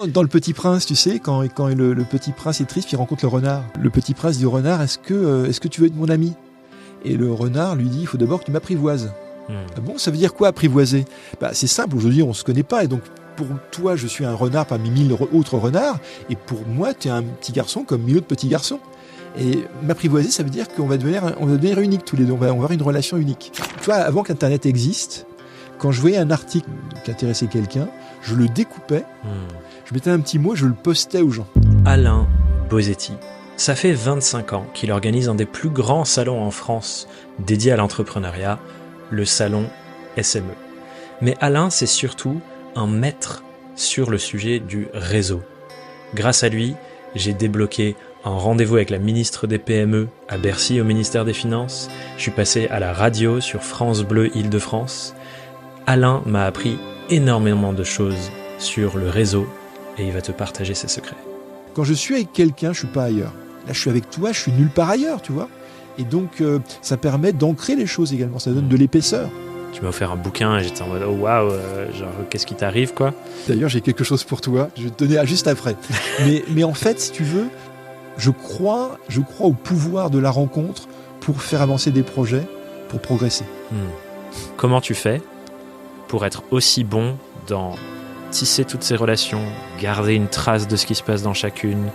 Dans Le Petit Prince, tu sais, quand le Petit Prince est triste, il rencontre le renard. Le Petit Prince dit au renard, est-ce que tu veux être mon ami ? Et le renard lui dit, il faut d'abord que tu m'apprivoises. Ah bon, ça veut dire quoi apprivoiser ? C'est simple, aujourd'hui on se connaît pas, et donc pour toi je suis un renard parmi 1000 autres renards, et pour moi tu es un petit garçon comme 1000 autres petits garçons. Et m'apprivoiser, ça veut dire qu'on va devenir uniques tous les deux, on va avoir une relation unique. Tu vois, avant qu'Internet existe, quand je voyais un article qui intéressait quelqu'un, je le découpais, je mettais un petit mot, je le postais aux gens. Alain Bosetti. Ça fait 25 ans qu'il organise un des plus grands salons en France dédié à l'entrepreneuriat, le salon SME. Mais Alain, c'est surtout un maître sur le sujet du réseau. Grâce à lui, j'ai débloqué un rendez-vous avec la ministre des PME à Bercy au ministère des Finances. Je suis passé à la radio sur France Bleu Île-de-France. Alain m'a appris énormément de choses sur le réseau et il va te partager ses secrets. Quand je suis avec quelqu'un, je suis pas ailleurs. Là, je suis avec toi, je suis nulle part ailleurs, tu vois. Et donc, ça permet d'ancrer les choses également, ça donne de l'épaisseur. Tu m'as offert un bouquin et j'étais en mode oh waouh, genre qu'est-ce qui t'arrive quoi ? D'ailleurs, j'ai quelque chose pour toi, je vais te donner juste après. mais en fait, si tu veux, je crois au pouvoir de la rencontre pour faire avancer des projets, pour progresser. Comment tu fais pour être aussi bon dans tisser toutes ces relations, garder une trace de ce qui se passe dans chacune ?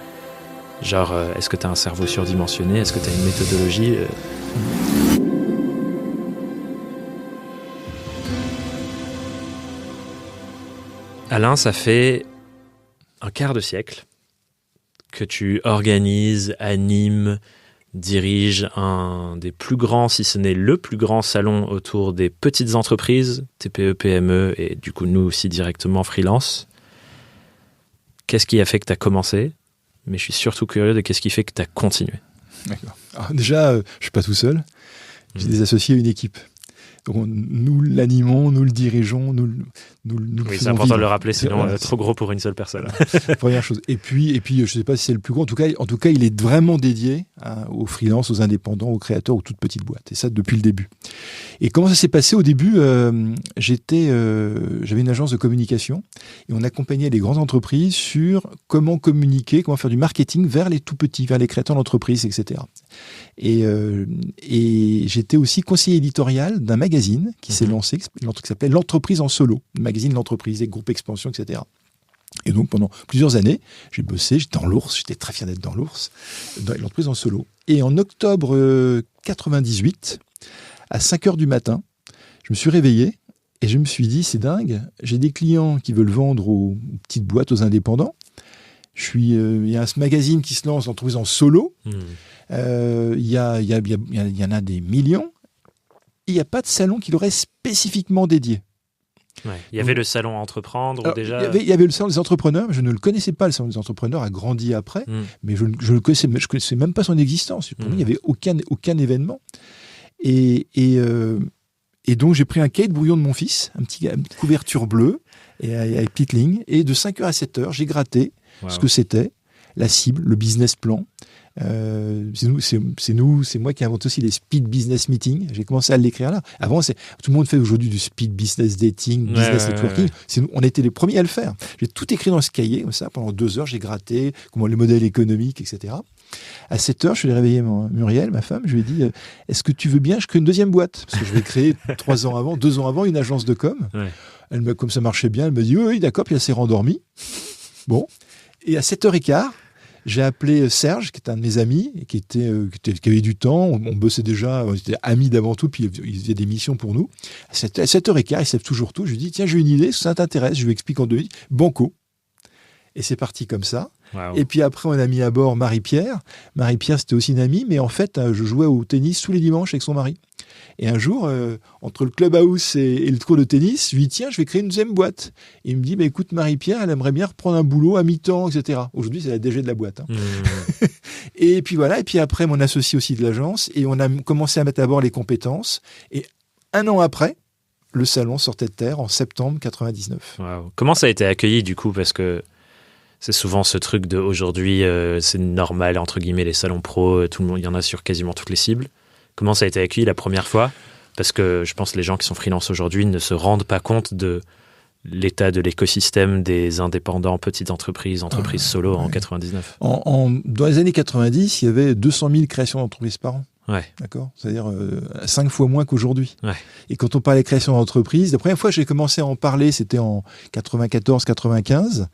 Genre, est-ce que tu as un cerveau surdimensionné ? Est-ce que tu as une méthodologie ? Alain, ça fait un quart de siècle que tu organises, animes, diriges un des plus grands, si ce n'est le plus grand salon autour des petites entreprises, TPE, PME et du coup nous aussi directement freelance. Qu'est-ce qui a fait que tu as commencé ? Mais je suis surtout curieux de qu'est-ce qui fait que tu as continué. D'accord. Alors déjà, je ne suis pas tout seul. J'ai des associés à une équipe. Donc nous l'animons, nous le dirigeons, nous le oui, c'est important de le rappeler, sinon trop gros pour une seule personne. Voilà. Première chose. Et puis, je ne sais pas si c'est le plus gros. En tout cas, il est vraiment dédié aux freelances, aux indépendants, aux créateurs, aux toutes petites boîtes. Et ça depuis le début. Et comment ça s'est passé au début ? J'avais une agence de communication et on accompagnait les grandes entreprises sur comment communiquer, comment faire du marketing vers les tout petits, vers les créateurs d'entreprises, etc. Et j'étais aussi conseiller éditorial d'un magazine qui s'est lancé, qui s'appelait L'entreprise en solo, le magazine L'entreprise, les groupes Expansion, etc. Et donc pendant plusieurs années, j'ai bossé, j'étais dans l'Ours, j'étais très fier d'être dans l'Ours, dans L'entreprise en solo. Et en octobre 98, à 5h du matin, je me suis réveillé et je me suis dit, c'est dingue, j'ai des clients qui veulent vendre aux petites boîtes, aux indépendants. Il y a ce magazine qui se lance, L'entreprise en solo. Il y en a des millions. Il n'y a pas de salon qui leur est spécifiquement dédié. Ouais. Il y avait le salon Entreprendre déjà. Il y avait le salon des entrepreneurs, mais je ne le connaissais pas. Le salon des entrepreneurs a grandi après, mais je ne connaissais même pas son existence. Pour moi, il n'y avait aucun événement. Et donc, j'ai pris un cahier de brouillon de mon fils, une petite couverture bleue, et avec petite ligne, et de 5h à 7h, j'ai gratté ce que c'était, la cible, le business plan. C'est moi qui invente aussi les speed business meetings. J'ai commencé à l'écrire là. Avant, tout le monde fait aujourd'hui du speed business dating, business networking. On était les premiers à le faire. J'ai tout écrit dans ce cahier, comme ça, pendant 2 heures, j'ai gratté comment les modèles économiques, etc. À 7 heures, je suis allé réveiller Muriel, ma femme. Je lui ai dit, est-ce que tu veux bien que je crée une deuxième boîte ? Parce que je vais créer 2 ans avant, une agence de com. Ouais. Comme ça marchait bien, elle m'a dit, oui, d'accord. Puis elle s'est rendormie. Bon. Et à 7h15, j'ai appelé Serge, qui est un de mes amis, qui avait du temps. On bossait déjà, on était amis d'avant tout, puis il faisait des missions pour nous. À 7h15, il sait toujours tout. Je lui dis, tiens, j'ai une idée, ça t'intéresse ? Je lui explique en 2 minutes. Banco. Et c'est parti comme ça. Wow. Et puis après, on a mis à bord Marie-Pierre. Marie-Pierre, c'était aussi une amie, mais en fait, je jouais au tennis tous les dimanches avec son mari. Et un jour, entre le clubhouse et le cours de tennis, je lui dis, tiens, je vais créer une deuxième boîte. Et il me dit, écoute, Marie-Pierre, elle aimerait bien reprendre un boulot à mi-temps, etc. Aujourd'hui, c'est la DG de la boîte. Hein. Et puis voilà, et puis après, mon associé aussi de l'agence, et on a commencé à mettre à bord les compétences. Et 1 an après, le salon sortait de terre en septembre 99. Wow. Comment ça a été accueilli du coup ? Parce que c'est souvent ce truc de aujourd'hui, c'est normal, entre guillemets, les salons pro, tout le monde, il y en a sur quasiment toutes les cibles. Comment ça a été accueilli la première fois ? Parce que je pense que les gens qui sont freelance aujourd'hui ne se rendent pas compte de l'état de l'écosystème des indépendants, petites entreprises solo en 99. Dans les années 90, il y avait 200 000 créations d'entreprises par an. Ouais. D'accord. C'est-à-dire 5 fois moins qu'aujourd'hui. Ouais. Et quand on parlait création d'entreprise, la première fois que j'ai commencé à en parler, c'était en 94-95.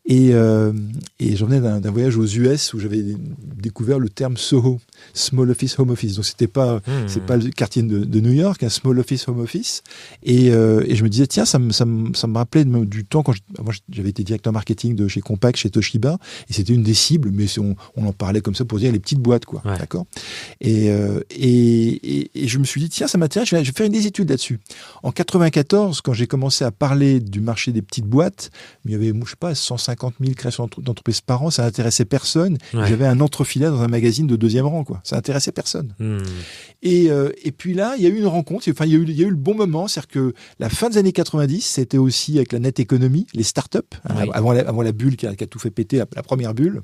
Et j'en venais d'un voyage aux US où j'avais découvert le terme SOHO, Small Office Home Office. Donc c'est pas le quartier de New York, un Small Office Home Office. Et je me disais, tiens, ça me rappelait du temps quand j'avais été directeur marketing de chez Compaq, chez Toshiba. Et c'était une des cibles, mais on en parlait comme ça pour dire les petites boîtes, quoi. Ouais. D'accord. Et je me suis dit, tiens, ça m'intéresse, je vais faire des études là-dessus. En 94, quand j'ai commencé à parler du marché des petites boîtes, il y avait, je sais pas, 150 000 créations d'entreprises par an, ça n'intéressait personne. Ouais. J'avais un entrefilet dans un magazine de 2e rang, quoi. Ça n'intéressait personne. Et puis là, il y a eu une rencontre, enfin, il y a eu le bon moment, c'est-à-dire que la fin des années 90, c'était aussi avec la net économie, les startups, avant la bulle qui a tout fait péter, la première bulle.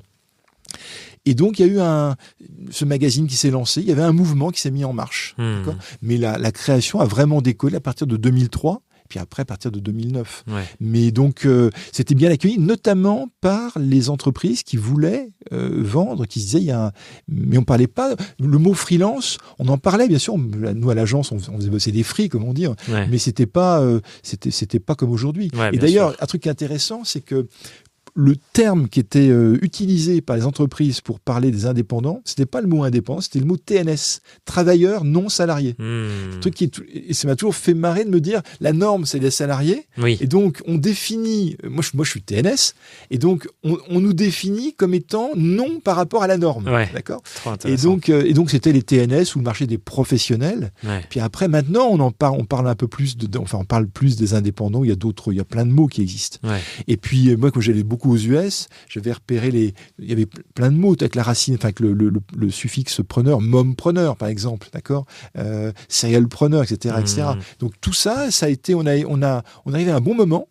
Et donc, il y a eu ce magazine qui s'est lancé, il y avait un mouvement qui s'est mis en marche. D'accord. Mais la création a vraiment décollé à partir de 2003, puis après à partir de 2009. Ouais. Mais donc, c'était bien accueilli, notamment par les entreprises qui voulaient vendre, qui se disaient, mais on ne parlait pas, le mot freelance, on en parlait bien sûr, nous à l'agence, on faisait bosser des fris, comme on dit, ouais. Mais c'était pas comme aujourd'hui. Ouais, et d'ailleurs, sûr. Un truc intéressant, c'est que le terme qui était utilisé par les entreprises pour parler des indépendants, c'était pas le mot indépendant, c'était le mot TNS, travailleurs non salariés. Truc et ça m'a toujours fait marrer de me dire, la norme c'est les salariés, oui. Et donc on définit, moi je suis TNS, et donc on nous définit comme étant non par rapport à la norme, ouais. D'accord. Et donc c'était les TNS ou le marché des professionnels. Ouais. Puis après maintenant on parle un peu plus on parle plus des indépendants. Il y a plein de mots qui existent. Ouais. Et puis moi quand j'allais beaucoup aux US, j'avais repéré il y avait plein de mots avec la racine, enfin avec le suffixe preneur, mompreneur par exemple, d'accord, serialpreneur, etc., etc. Donc tout ça, ça a été, on arrivé à un bon moment.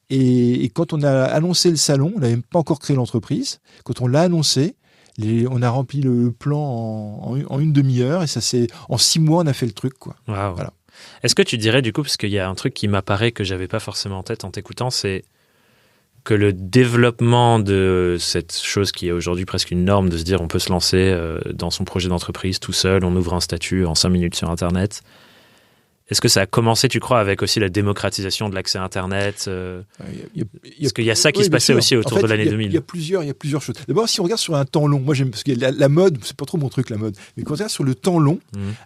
Et quand on a annoncé le salon, on n'avait pas encore créé l'entreprise. Quand on l'a annoncé, on a rempli le plan en une demi-heure et en 6 mois, on a fait le truc, quoi. Wow. Voilà. Est-ce que tu dirais du coup, parce qu'il y a un truc qui m'apparaît que j'avais pas forcément en tête en t'écoutant, c'est que le développement de cette chose qui est aujourd'hui presque une norme, de se dire on peut se lancer dans son projet d'entreprise tout seul, on ouvre un statut en 5 minutes sur Internet. Est-ce que ça a commencé, tu crois, avec aussi la démocratisation de l'accès à Internet Est-ce qu'il y a ça qui se passait aussi autour de l'année 2000 Il y a plusieurs choses. D'abord, si on regarde sur un temps long, moi j'aime, parce que la mode, c'est pas trop mon truc la mode, mais quand on regarde sur le temps long,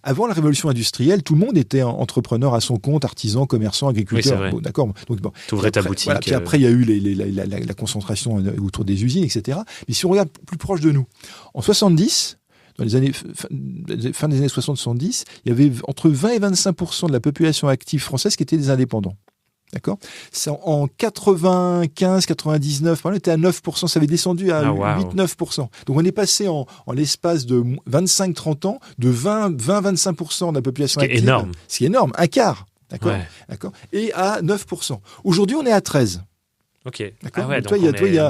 avant la révolution industrielle, tout le monde était entrepreneur à son compte, artisan, commerçant, agriculteur. Oui, bon, d'accord. Donc, bon. T'ouvrais ta boutique. Voilà, puis après, il y a eu la concentration autour des usines, etc. Mais si on regarde plus proche de nous, en 70, dans les années fin des années 60-70, il y avait entre 20 et 25% de la population active française qui étaient des indépendants. D'accord. En 95-99, on était à 9%, ça avait descendu à 8-9%. Donc on est passé en l'espace de 25-30 ans de 20-25% de la population active. C'est énorme. C'est énorme, un quart. D'accord. Ouais. D'accord. Et à 9%. Aujourd'hui, on est à 13%. Ok. D'accord. Ah ouais, donc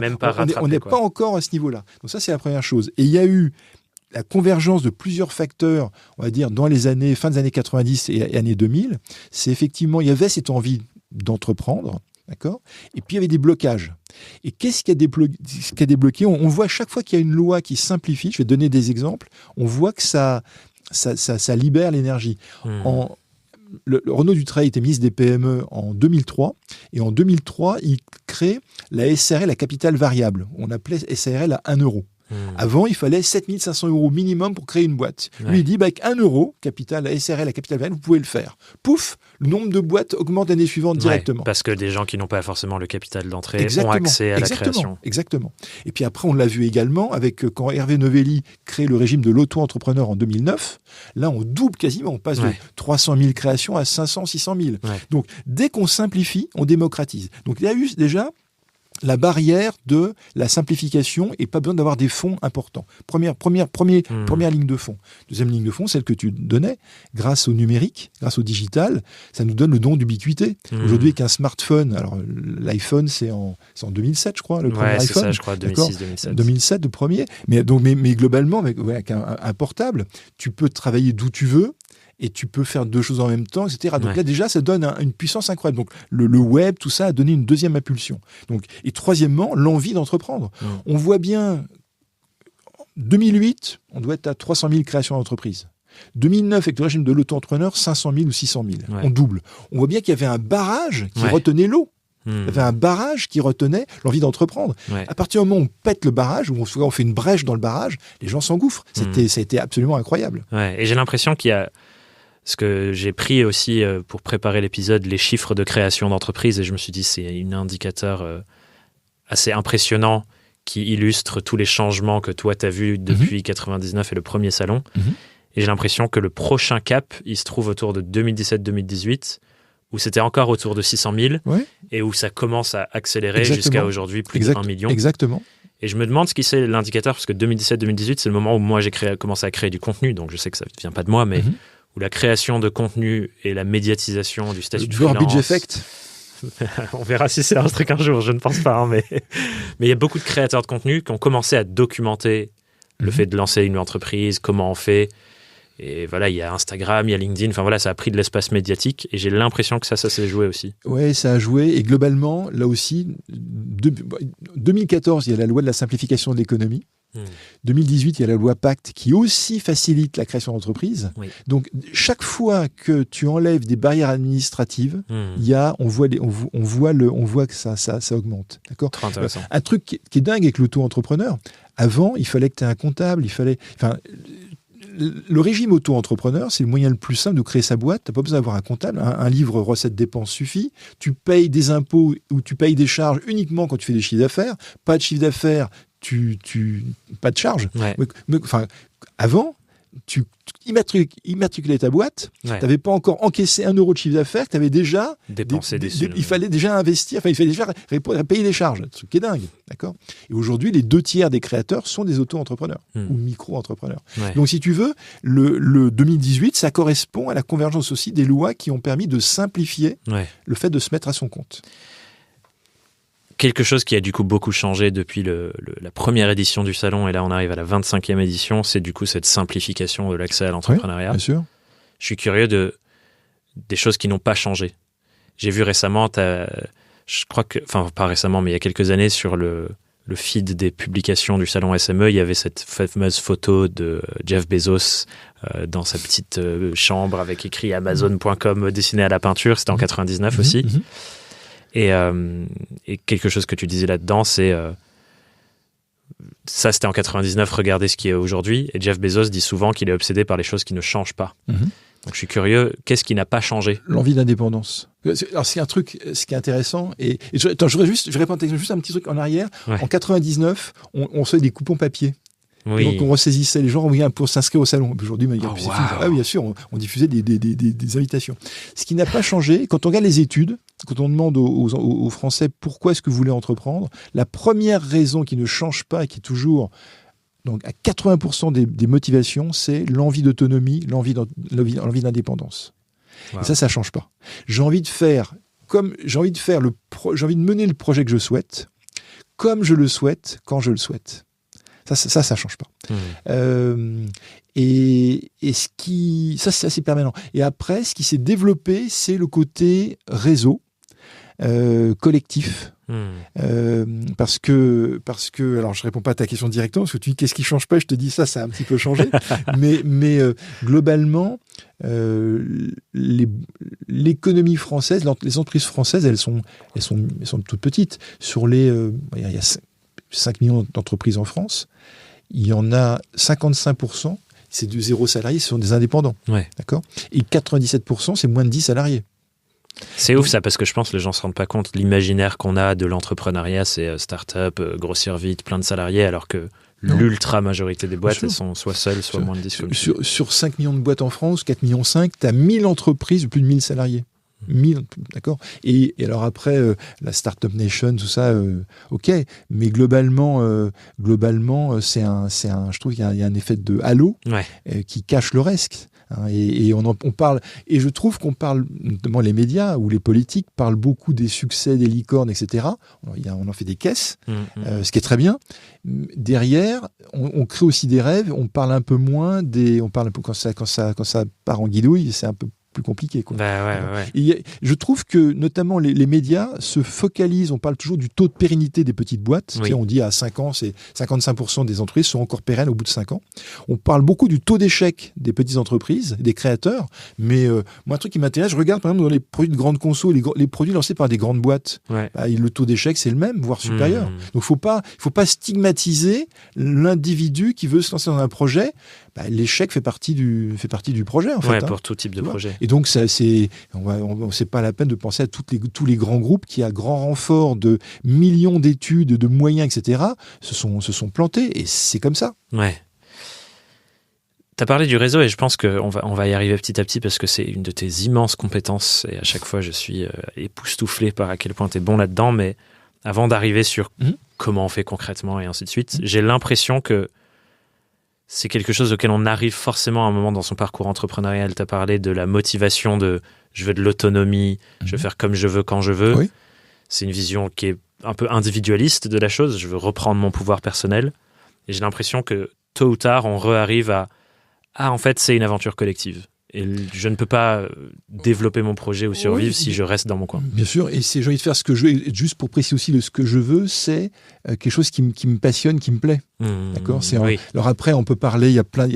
même pas rattrapé. On n'est pas encore à ce niveau-là. Donc ça, c'est la première chose. Et il y a eu la convergence de plusieurs facteurs, on va dire, dans les années, fin des années 90 et années 2000, c'est effectivement, il y avait cette envie d'entreprendre, d'accord ? Et puis il y avait des blocages. Et qu'est-ce qui a débloqué ? On voit à chaque fois qu'il y a une loi qui simplifie, je vais donner des exemples, on voit que ça libère l'énergie. Le Renaud Dutreil était ministre des PME en 2003, et en 2003, il crée la SARL, la capitale variable. On appelait SARL à 1 euro. Avant, il fallait 7 500 € minimum pour créer une boîte. Ouais. Lui, il dit, avec 1 euro, capital, la SARL, la capitale variable, vous pouvez le faire. Pouf, le nombre de boîtes augmente l'année suivante directement. Parce que des gens qui n'ont pas forcément le capital d'entrée ont accès à la création. Exactement. Et puis après, on l'a vu également quand Hervé Novelli crée le régime de l'auto-entrepreneur en 2009. Là, on double quasiment. On passe de 300 000 créations à 500, 600 000. Ouais. Donc, dès qu'on simplifie, on démocratise. Donc, il y a eu déjà la barrière de la simplification et pas besoin d'avoir des fonds importants. Première ligne de fonds. Deuxième ligne de fonds, celle que tu donnais, grâce au numérique, grâce au digital, ça nous donne le don d'ubiquité. Aujourd'hui, avec un smartphone, alors l'iPhone, c'est en 2007, je crois, le premier iPhone. C'est ça, je crois, 2006-2007. 2007, le premier. Mais globalement, avec un portable, tu peux travailler d'où tu veux. et tu peux faire 2 choses en même temps, etc. Donc là, déjà, ça donne une puissance incroyable. Donc le web, tout ça a donné une deuxième impulsion. Donc, et troisièmement, l'envie d'entreprendre. On voit bien, 2008, on doit être à 300 000 créations d'entreprises. 2009, avec le régime de l'auto-entrepreneur, 500 000 ou 600 000. On double. On voit bien qu'il y avait un barrage qui retenait l'eau. Il y avait un barrage qui retenait l'envie d'entreprendre. À partir du moment où on pète le barrage, où on fait une brèche dans le barrage, les gens s'engouffrent. Ça a été absolument incroyable. Et j'ai l'impression qu'il y a... Ce que j'ai pris aussi pour préparer l'épisode, les chiffres de création d'entreprise, et je me suis dit c'est un indicateur assez impressionnant qui illustre tous les changements que toi, tu as vus depuis 99 et le premier salon. Et j'ai l'impression que le prochain cap, il se trouve autour de 2017-2018, où c'était encore autour de 600 000, et où ça commence à accélérer jusqu'à aujourd'hui plus de 1 million. Exactement. Et je me demande ce qui c'est l'indicateur, parce que 2017-2018, c'est le moment où moi j'ai commencé à créer du contenu, donc je sais que ça ne vient pas de moi, mais où la création de contenu et la médiatisation du statut de freelance... Burbidge Effect. On verra si c'est un truc un jour, je ne pense pas, mais il y a beaucoup de créateurs de contenu qui ont commencé à documenter le fait de lancer une entreprise, comment on fait. Et voilà, il y a Instagram, il y a LinkedIn, enfin voilà, ça a pris de l'espace médiatique et j'ai l'impression que ça s'est joué aussi. Oui, ça a joué et globalement, là aussi, 2014, il y a la loi de la simplification de l'économie. 2018, il y a la loi Pacte qui aussi facilite la création d'entreprises. Donc, chaque fois que tu enlèves des barrières administratives, on voit que ça augmente. D'accord ? Très intéressant. Un truc qui est dingue avec l'auto-entrepreneur, avant, il fallait que tu aies un comptable, le régime auto-entrepreneur, c'est le moyen le plus simple de créer sa boîte. Tu n'as pas besoin d'avoir un comptable. Un livre recettes-dépenses suffit. Tu payes des impôts ou tu payes des charges uniquement quand tu fais des chiffres d'affaires. Pas de chiffre d'affaires, pas de charges. Avant, tu immatriculais ta boîte, tu n'avais pas encore encaissé 1 euro de chiffre d'affaires, tu avais déjà dépensé il fallait déjà investir, il fallait déjà payer des charges, un truc qui est dingue, d'accord ? Et aujourd'hui, les 2/3 des créateurs sont des auto-entrepreneurs ou micro-entrepreneurs. Donc, si tu veux, le 2018, ça correspond à la convergence aussi des lois qui ont permis de simplifier le fait de se mettre à son compte. Quelque chose qui a du coup beaucoup changé depuis la première édition du salon, et là on arrive à la 25e édition, c'est du coup cette simplification de l'accès à l'entrepreneuriat. Bien sûr. Je suis curieux des choses qui n'ont pas changé. J'ai vu récemment, je crois que, enfin pas récemment, mais il y a quelques années, sur le feed des publications du salon SME, il y avait cette fameuse photo de Jeff Bezos dans sa petite chambre avec écrit Amazon.com dessiné à la peinture. C'était en 99 aussi. Et quelque chose que tu disais là-dedans, c'est ça, c'était en 99, regardez ce qui est aujourd'hui. Et Jeff Bezos dit souvent qu'il est obsédé par les choses qui ne changent pas. Donc je suis curieux, qu'est-ce qui n'a pas changé ? L'envie d'indépendance. Alors c'est un truc, ce qui est intéressant, je réponds juste un petit truc en arrière. En 99, on faisait des coupons papier. Donc on ressaisissait les gens pour s'inscrire au salon. Aujourd'hui, c'est fini. Ah oui, bien sûr, on diffusait des invitations. Ce qui n'a pas changé, quand on regarde les études, quand on demande aux Français pourquoi est-ce que vous voulez entreprendre, la première raison qui ne change pas et qui est toujours, donc à 80% des motivations, c'est l'envie d'autonomie, l'envie d'indépendance. Et ça change pas. J'ai envie de mener le projet que je souhaite, comme je le souhaite, quand je le souhaite. Ça change pas. Et ça c'est permanent. Et après, ce qui s'est développé, c'est le côté réseau, collectif. Parce que, alors je réponds pas à ta question directement, parce que tu dis qu'est-ce qui change pas, je te dis ça a un petit peu changé. mais globalement, l'économie française, les entreprises françaises, elles sont toutes petites. Sur il y a 5 millions d'entreprises en France, il y en a 55%, c'est de 0 salariés, ce sont des indépendants. D'accord ? Et 97%, c'est moins de 10 salariés. C'est ouf ça, parce que je pense que les gens ne se rendent pas compte. L'imaginaire qu'on a de l'entrepreneuriat, c'est start-up, grossir vite, plein de salariés, alors que l'ultra majorité des boîtes, elles sont soit seules, soit moins de 10. Sur 5 millions de boîtes en France, 4,5 millions, tu as 1000 entreprises, plus de 1000 salariés. 1000, d'accord. Et alors après, la Startup Nation, tout ça, ok. Mais globalement, je trouve qu'il y a un effet de halo qui cache le reste. Et on parle, et je trouve qu'on parle, notamment les médias ou les politiques parlent beaucoup des succès des licornes, etc. On en fait des caisses, ce qui est très bien, derrière, on crée aussi des rêves, on parle un peu moins quand ça part en guidouille, c'est un peu plus compliqué, quoi. Ouais. Et je trouve que notamment les médias se focalisent, on parle toujours du taux de pérennité des petites boîtes. Oui. Tu sais, on dit à 5 ans, c'est 55% des entreprises sont encore pérennes au bout de 5 ans. On parle beaucoup du taux d'échec des petites entreprises, des créateurs, mais moi un truc qui m'intéresse, je regarde par exemple dans les produits de grande conso, les produits lancés par des grandes boîtes, le taux d'échec c'est le même, voire supérieur. Donc faut pas stigmatiser l'individu qui veut se lancer dans un projet. L'échec fait partie du projet, en fait. Pour tout type de projet. Et donc, c'est pas la peine de penser à tous les grands groupes qui, à grand renfort de millions d'études, de moyens, etc., se sont plantés. Et c'est comme ça. Ouais. Tu as parlé du réseau et je pense qu'on va y arriver petit à petit parce que c'est une de tes immenses compétences. Et à chaque fois, je suis époustouflé par à quel point tu es bon là-dedans. Mais avant d'arriver sur comment on fait concrètement et ainsi de suite, j'ai l'impression que c'est quelque chose auquel on arrive forcément à un moment dans son parcours entrepreneurial. Tu as parlé de la motivation de je veux de l'autonomie, je veux faire comme je veux, quand je veux. Oui. C'est une vision qui est un peu individualiste de la chose. Je veux reprendre mon pouvoir personnel. Et j'ai l'impression que tôt ou tard, on re-arrive à en fait, c'est une aventure collective. Et je ne peux pas développer mon projet ou survivre si je reste dans mon coin. Bien sûr, et j'ai envie de faire ce que je veux. Et juste pour préciser aussi, ce que je veux, c'est quelque chose qui me passionne, qui me plaît. D'accord. Alors après, on peut parler. Il y a plein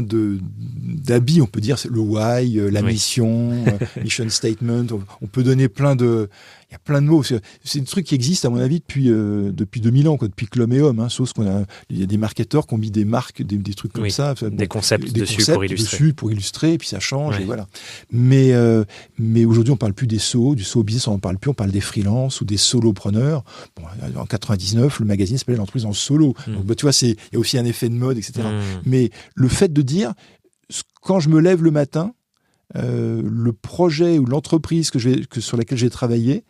d'habits. On peut dire le why, la mission, mission statement. On peut donner plein de. Il y a plein de mots. C'est un truc qui existe, à mon avis, depuis 2000 ans, quoi, depuis que l'homme est homme. Sauf il y a des marketeurs qui ont mis des marques, des trucs comme ça. Des concepts dessus pour illustrer. Et puis ça change. Et voilà. Mais aujourd'hui, on parle plus du SEO business, on en parle plus. On parle des freelances ou des solopreneurs. Bon, en 99, le magazine s'appelait l'entreprise en solo. Donc, tu vois, il y a aussi un effet de mode, etc. Mais le fait de dire, quand je me lève le matin, le projet ou l'entreprise sur laquelle j'ai travaillé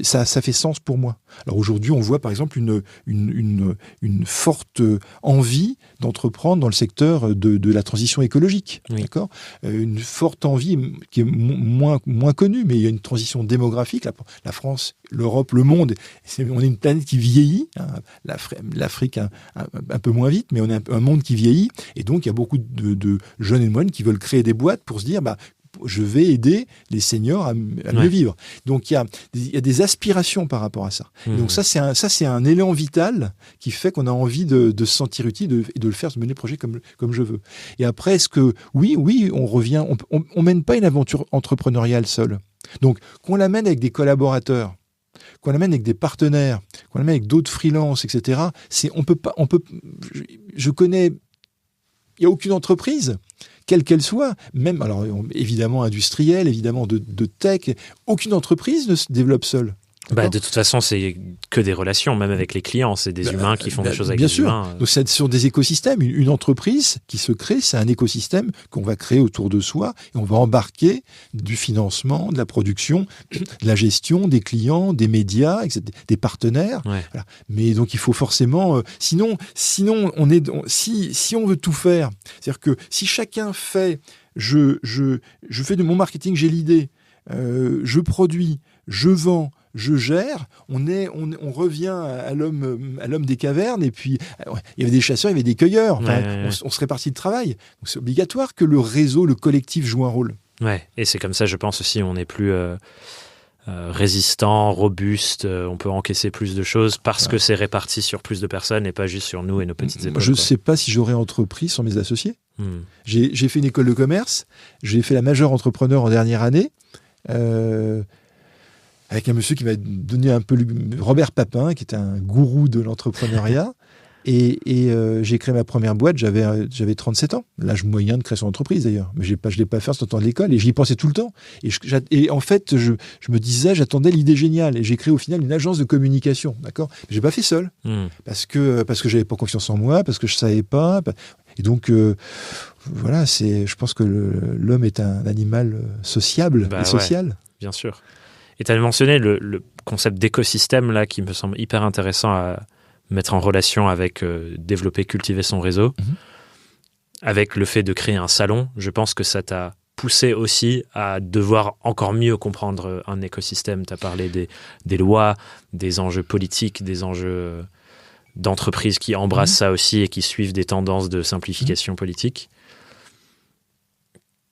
ça fait sens pour moi. Alors aujourd'hui, on voit par exemple une forte envie d'entreprendre dans le secteur de la transition écologique. D'accord, une forte envie qui est moins connue, mais il y a une transition démographique. La France, l'Europe, le monde, on est une planète qui vieillit. L'Afrique un peu moins vite, mais on est un monde qui vieillit. Et donc, il y a beaucoup de jeunes et de moyennes qui veulent créer des boîtes pour se dire je vais aider les seniors à mieux vivre. Donc, il y a des aspirations par rapport à ça. Et donc, ça, c'est un élan vital qui fait qu'on a envie de se sentir utile et de le faire, de mener le projet comme je veux. Et après, est-ce que, oui, on revient, on mène pas une aventure entrepreneuriale seule. Donc, qu'on la mène avec des collaborateurs, qu'on l'amène avec des partenaires, qu'on l'amène avec d'autres freelances, etc. Je connais, il n'y a aucune entreprise, quelle qu'elle soit, même, alors évidemment industrielle, évidemment de tech, aucune entreprise ne se développe seule. De toute façon, c'est que des relations, même avec les clients. C'est des humains qui font des choses avec des humains. Donc, c'est sur des écosystèmes. Une entreprise qui se crée, c'est un écosystème qu'on va créer autour de soi et on va embarquer du financement, de la production, de la gestion, des clients, des médias, etc., des partenaires. Voilà. Mais donc, il faut forcément... sinon si on veut tout faire, c'est-à-dire que si chacun fait... Je fais de mon marketing, j'ai l'idée, je produis, je vends, je gère, on revient à l'homme des cavernes, et puis il y avait des chasseurs, il y avait des cueilleurs, on se répartit le travail. Donc c'est obligatoire que le réseau, le collectif joue un rôle. Ouais, et c'est comme ça, je pense aussi, on est plus résistant, robuste, on peut encaisser plus de choses parce que c'est réparti sur plus de personnes et pas juste sur nous et nos petites épaules. Je ne sais pas si j'aurais entrepris sans mes associés. J'ai fait une école de commerce, j'ai fait la majeure entrepreneur en dernière année, avec un monsieur qui m'a donné un peu Robert Papin, qui était un gourou de l'entrepreneuriat. Et j'ai créé ma première boîte, j'avais 37 ans. L'âge moyen de création d'entreprise d'ailleurs. Mais je l'ai pas fait en sortant de l'école et j'y pensais tout le temps. Et en fait, je me disais, j'attendais l'idée géniale. Et j'ai créé au final une agence de communication. D'accord ? Mais j'ai pas fait seul. Parce que j'avais pas confiance en moi, parce que je savais pas. Et donc, voilà, je pense que l'homme est un animal sociable et social. Ouais, bien sûr. Et tu as mentionné le concept d'écosystème là, qui me semble hyper intéressant à mettre en relation avec développer, cultiver son réseau. Avec le fait de créer un salon, je pense que ça t'a poussé aussi à devoir encore mieux comprendre un écosystème. Tu as parlé des lois, des enjeux politiques, des enjeux d'entreprises qui embrassent ça aussi et qui suivent des tendances de simplification politique.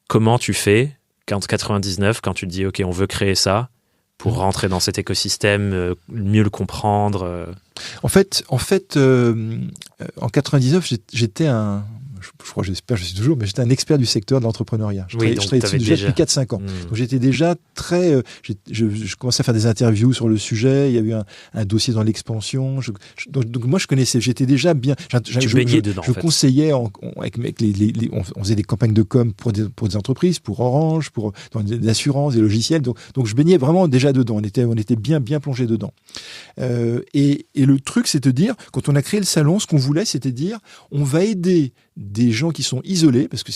Comment tu fais en 99 quand tu te dis ok, on veut créer ça pour rentrer dans cet écosystème, mieux le comprendre En fait, en 99, j'étais j'espère, je suis toujours, mais j'étais un expert du secteur de l'entrepreneuriat. Je travaillais dessus déjà depuis 4-5 ans. Donc j'étais déjà très... je commençais à faire des interviews sur le sujet, il y avait un dossier dans l'expansion. Donc moi, je connaissais, j'étais déjà bien... Tu baignais dedans, je conseillais, on faisait des campagnes de com pour des entreprises, pour Orange, dans des assurances, des logiciels. Donc je baignais vraiment déjà dedans. On était bien plongé dedans. Et le truc, c'est de dire, quand on a créé le salon, ce qu'on voulait, c'était dire, on va aider des gens qui sont isolés, parce que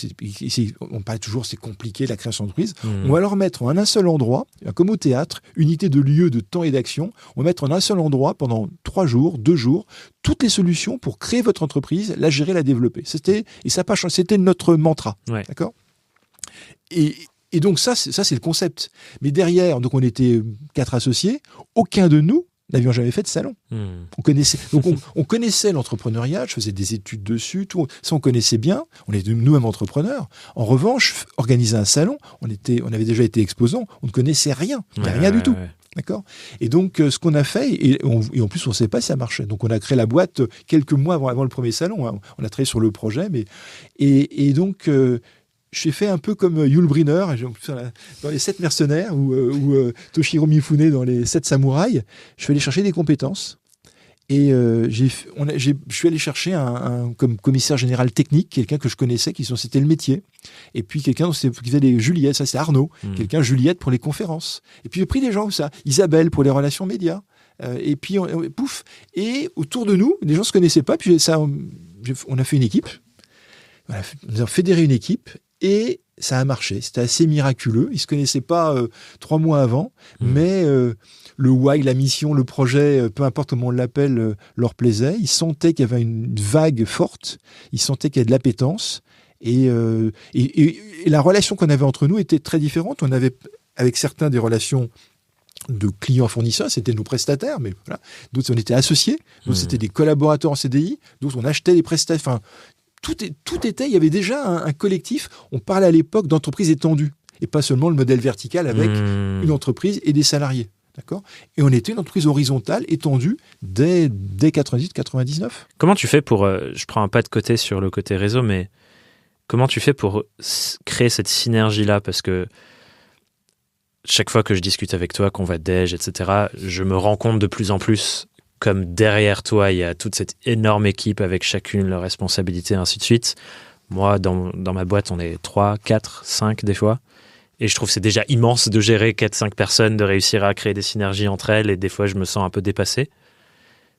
on parle toujours, c'est compliqué la création d'entreprise. On va leur mettre en un seul endroit, comme au théâtre, unité de lieu, de temps et d'action. On va mettre en un seul endroit pendant 3 jours, 2 jours, toutes les solutions pour créer votre entreprise, la gérer, la développer. C'était notre mantra. Ouais. D'accord ? Et donc ça, c'est le concept. Mais derrière, donc on était 4 associés, aucun de nous n'avions jamais fait de salon. On connaissait l'entrepreneuriat, je faisais des études dessus, tout ça on connaissait bien, on était nous-mêmes entrepreneurs. En revanche, organiser un salon, on avait déjà été exposants, on ne connaissait rien, rien du tout. D'accord ? Et donc, ce qu'on a fait, et en plus, on ne savait pas si ça marchait. Donc, on a créé la boîte quelques mois avant le premier salon. Hein. On a travaillé sur le projet. Et donc, j'ai fait un peu comme Yul Brynner dans les 7 mercenaires ou Toshiro Mifune dans les 7 samouraïs. Je suis allé chercher des compétences. Et je suis allé chercher comme commissaire général technique, quelqu'un que je connaissais, c'était le métier. Et puis quelqu'un qui faisait les Juliette, ça c'est Arnaud, quelqu'un Juliette pour les conférences. Et puis j'ai pris des gens comme ça, Isabelle pour les relations médias. Et puis pouf. Et autour de nous, les gens se connaissaient pas. Puis on a fait une équipe. Voilà, on a fédéré une équipe. Et ça a marché. C'était assez miraculeux. Ils ne se connaissaient pas 3 mois avant, mais le why, la mission, le projet, peu importe comment on l'appelle, leur plaisait. Ils sentaient qu'il y avait une vague forte. Ils sentaient qu'il y avait de l'appétence. Et la relation qu'on avait entre nous était très différente. On avait, avec certains, des relations de clients-fournisseurs, c'était nos prestataires, mais voilà. D'autres, on était associés. D'autres, c'était des collaborateurs en CDI. D'autres, on achetait des prestataires. Enfin, tout était, il y avait déjà un collectif. On parlait à l'époque d'entreprise étendue et pas seulement le modèle vertical avec une entreprise et des salariés. D'accord ? Et on était une entreprise horizontale, étendue, dès 98-99. Comment tu fais pour, je prends un pas de côté sur le côté réseau, mais comment tu fais pour créer cette synergie-là ? Parce que chaque fois que je discute avec toi, qu'on va déj, etc., je me rends compte de plus en plus comme derrière toi, il y a toute cette énorme équipe avec chacune leurs responsabilités, et ainsi de suite. Moi, dans ma boîte, on est 3, 4, 5 des fois. Et je trouve que c'est déjà immense de gérer 4-5 personnes, de réussir à créer des synergies entre elles. Et des fois, je me sens un peu dépassé.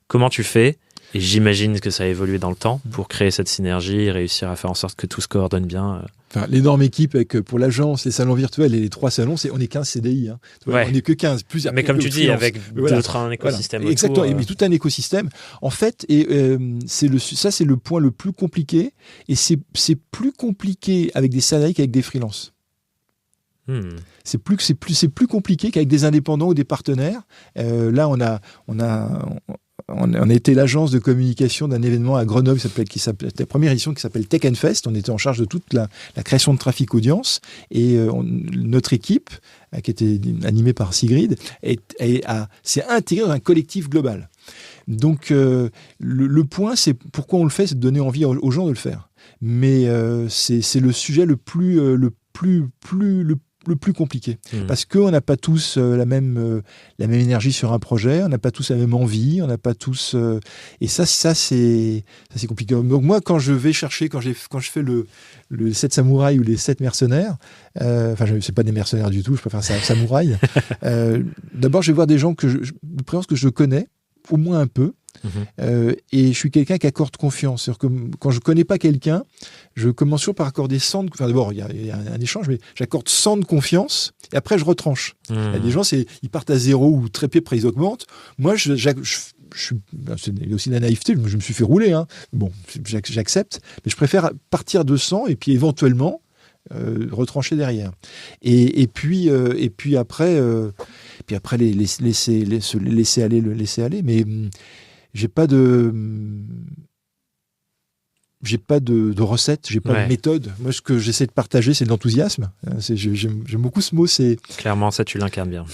Comment tu fais ? Et j'imagine que ça a évolué dans le temps pour créer cette synergie et réussir à faire en sorte que tout se coordonne bien. Enfin, l'énorme équipe avec, pour l'agence, les salons virtuels et les 3 salons, on est 15 CDI. Hein. Ouais. On n'est que 15. Mais comme tu dis, avec d'autres, un écosystème autour. Exactement, mais tout un écosystème. En fait, c'est le point le plus compliqué. Et c'est plus compliqué avec des salariés qu'avec des freelances. C'est plus compliqué qu'avec des indépendants ou des partenaires. Là, on a été l'agence de communication d'un événement à Grenoble qui s'appelle la première édition qui s'appelle Tech and Fest. On était en charge de toute la création de trafic audience et notre équipe, qui était animée par Sigrid, s'est intégrée dans un collectif global. Donc le point, c'est pourquoi on le fait, c'est de donner envie aux gens de le faire. Mais c'est le sujet le plus compliqué. Parce qu'on n'a pas tous la même énergie sur un projet, on n'a pas tous la même envie, on n'a pas tous... et ça c'est compliqué. Donc moi, quand je vais chercher, quand je fais le 7 samouraïs ou les 7 mercenaires, c'est pas des mercenaires du tout, je préfère ça samouraï. D'abord, je vais voir des gens de préférence que je connais, au moins un peu. Et je suis quelqu'un qui accorde confiance. C'est-à-dire que quand je ne connais pas quelqu'un, je commence toujours par accorder 100 de... Enfin, d'abord, il y a un échange, mais j'accorde 100 de confiance et après, je retranche. Il y a des gens, ils partent à 0 ou très peu, après ils augmentent. Moi, c'est aussi de la naïveté, je me suis fait rouler. Hein. Bon, j'accepte, mais je préfère partir de 100 et puis éventuellement retrancher derrière. Et puis après, laisser aller. Mais j'ai pas de recette, j'ai pas de méthode. Moi, ce que j'essaie de partager, c'est de l'enthousiasme. J'aime beaucoup ce mot. Clairement, ça, tu l'incarnes bien.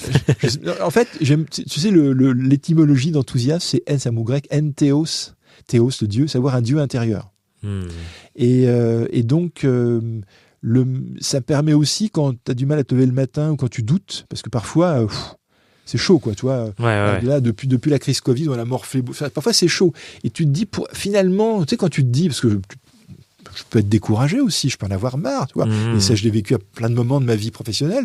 En fait, tu sais, l'étymologie d'enthousiasme, c'est en, c'est un mot grec, entheos, théos, le Dieu, savoir un Dieu intérieur. Et donc, ça permet aussi, quand tu as du mal à te lever le matin ou quand tu doutes, parce que parfois, c'est chaud, quoi, tu vois. Là, depuis la crise Covid, on a morflé. Parfois, c'est chaud. Et tu te dis, finalement, tu sais, quand tu te dis, parce que je peux être découragé aussi, je peux en avoir marre, tu vois. Et ça, je l'ai vécu à plein de moments de ma vie professionnelle.